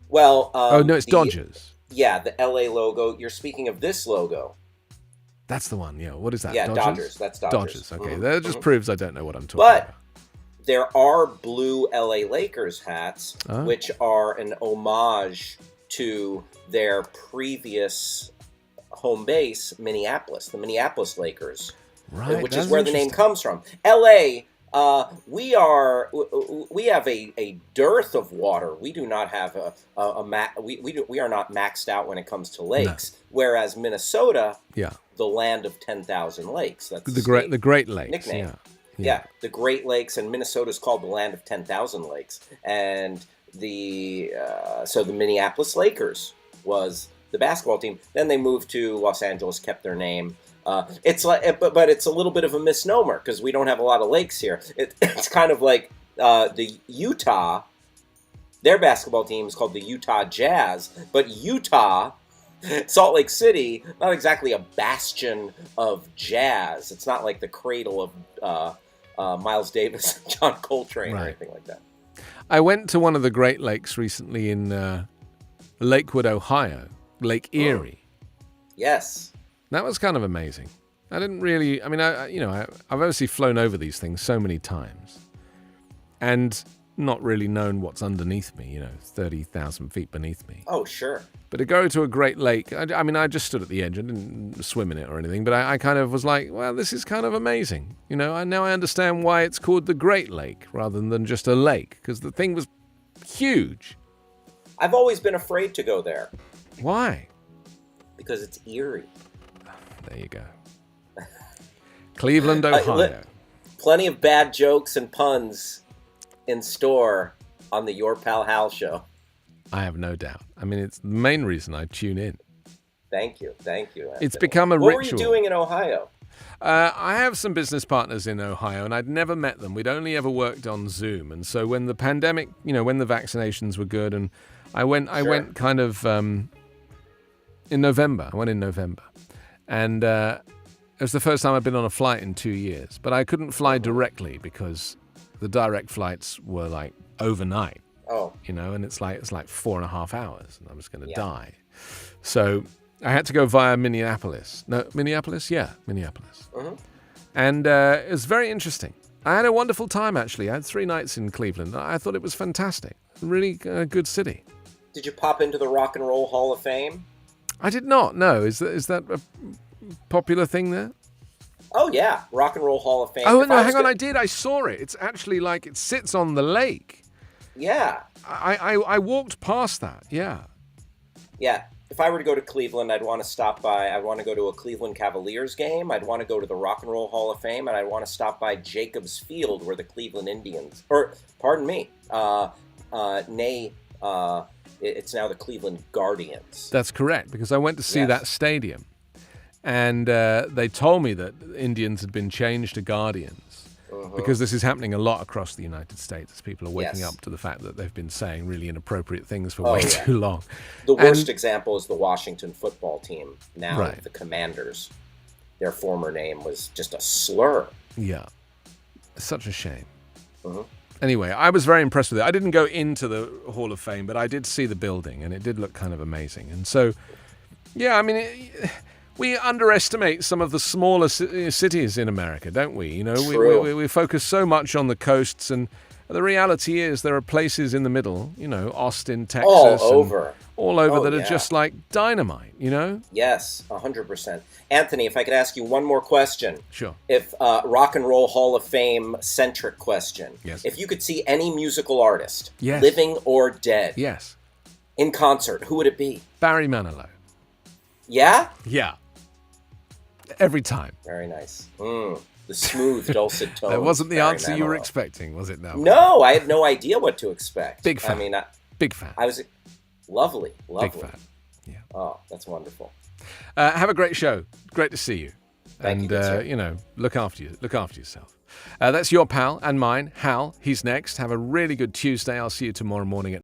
Well, oh no, it's Dodgers. Yeah, the LA logo. You're speaking of this logo. That's the one. Yeah. What is that? Yeah, Dodgers. That's Dodgers. Okay, that just proves I don't know what I'm talking about. But there are blue LA Lakers hats, which are an homage to their previous home base, Minneapolis, the Minneapolis Lakers. Right, which is where the name comes from. LA, we have a dearth of water. We do not have we are not maxed out when it comes to lakes. No. Whereas Minnesota, the land of 10,000 lakes. That's the Great Lakes nickname. Yeah, the Great Lakes, and Minnesota is called the land of 10,000 lakes. And so the Minneapolis Lakers was the basketball team. Then they moved to Los Angeles, kept their name. It's like, but it's a little bit of a misnomer because we don't have a lot of lakes here. It's kind of like the Utah. Their basketball team is called the Utah Jazz, but Utah, Salt Lake City, not exactly a bastion of jazz. It's not like the cradle of Miles Davis, and John Coltrane, or anything like that. I went to one of the Great Lakes recently in Lakewood, Ohio, Lake Erie. Yes. That was kind of amazing. I didn't really. I mean, I've obviously flown over these things so many times, and not really known what's underneath me. 30,000 feet beneath me. Oh, sure. But to go to a Great Lake, I mean, I just stood at the edge. I didn't swim in it or anything, but I kind of was like, well, this is kind of amazing. Now I understand why it's called the Great Lake rather than just a lake, because the thing was huge. I've always been afraid to go there. Why? Because it's eerie. There you go. Cleveland, Ohio. Plenty of bad jokes and puns in store on the Your Pal Hal show. I have no doubt. I mean, it's the main reason I tune in. Thank you. Anthony. It's become a ritual. What were you doing in Ohio? I have some business partners in Ohio, and I'd never met them. We'd only ever worked on Zoom. And so when the pandemic, when the vaccinations were good, and I went kind of in November. I went in November. And it was the first time I'd been on a flight in 2 years. But I couldn't fly directly because the direct flights were like overnight. Oh. And it's like 4.5 hours, and I was going to die. So I had to go via Minneapolis. No, Minneapolis? Yeah, Minneapolis. Mm-hmm. And it was very interesting. I had a wonderful time, actually. I had 3 nights in Cleveland. I thought it was fantastic. Really good city. Did you pop into the Rock and Roll Hall of Fame? I did not. No. Is that a popular thing there? Oh, yeah. Rock and Roll Hall of Fame. Oh, no, hang on. I did. I saw it. It's actually like it sits on the lake. Yeah. I walked past that. Yeah. Yeah. If I were to go to Cleveland, I'd want to stop by. I'd want to go to a Cleveland Cavaliers game. I'd want to go to the Rock and Roll Hall of Fame, and I'd want to stop by Jacobs Field, where the Cleveland Indians, or pardon me, it's now the Cleveland Guardians. That's correct, because I went to see that stadium, and they told me that Indians had been changed to Guardians. Because this is happening a lot across the United States as people are waking up to the fact that they've been saying really inappropriate things for way too long. The worst example is the Washington football team, now the Commanders. Their former name was just a slur. Yeah. Such a shame. Anyway, I was very impressed with it. I didn't go into the Hall of Fame, but I did see the building, and it did look kind of amazing. And so, yeah, I mean, We underestimate some of the smaller cities in America, don't we? You know, True. we focus so much on the coasts, and the reality is there are places in the middle, you know, Austin, Texas, All and over. all over Oh, that are yeah. just like dynamite, you know? Yes, 100%. Anthony, if I could ask you one more question. Sure. If Rock and Roll Hall of Fame centric question. Yes. If you could see any musical artist, Yes. living or dead, Yes. in concert, who would it be? Barry Manilow. Yeah? Yeah. Every time. Very nice. The smooth, dulcet tones. That wasn't the Barry answer you were Manilow. expecting, was it? No, I had no idea what to expect. Big fan. I mean, Big fan. I was lovely. Big fan. Yeah. Oh, that's wonderful. Have a great show. Great to see you. Thank you, And good sir. you know, look after yourself. That's your pal and mine, Hal. He's next. Have a really good Tuesday. I'll see you tomorrow morning at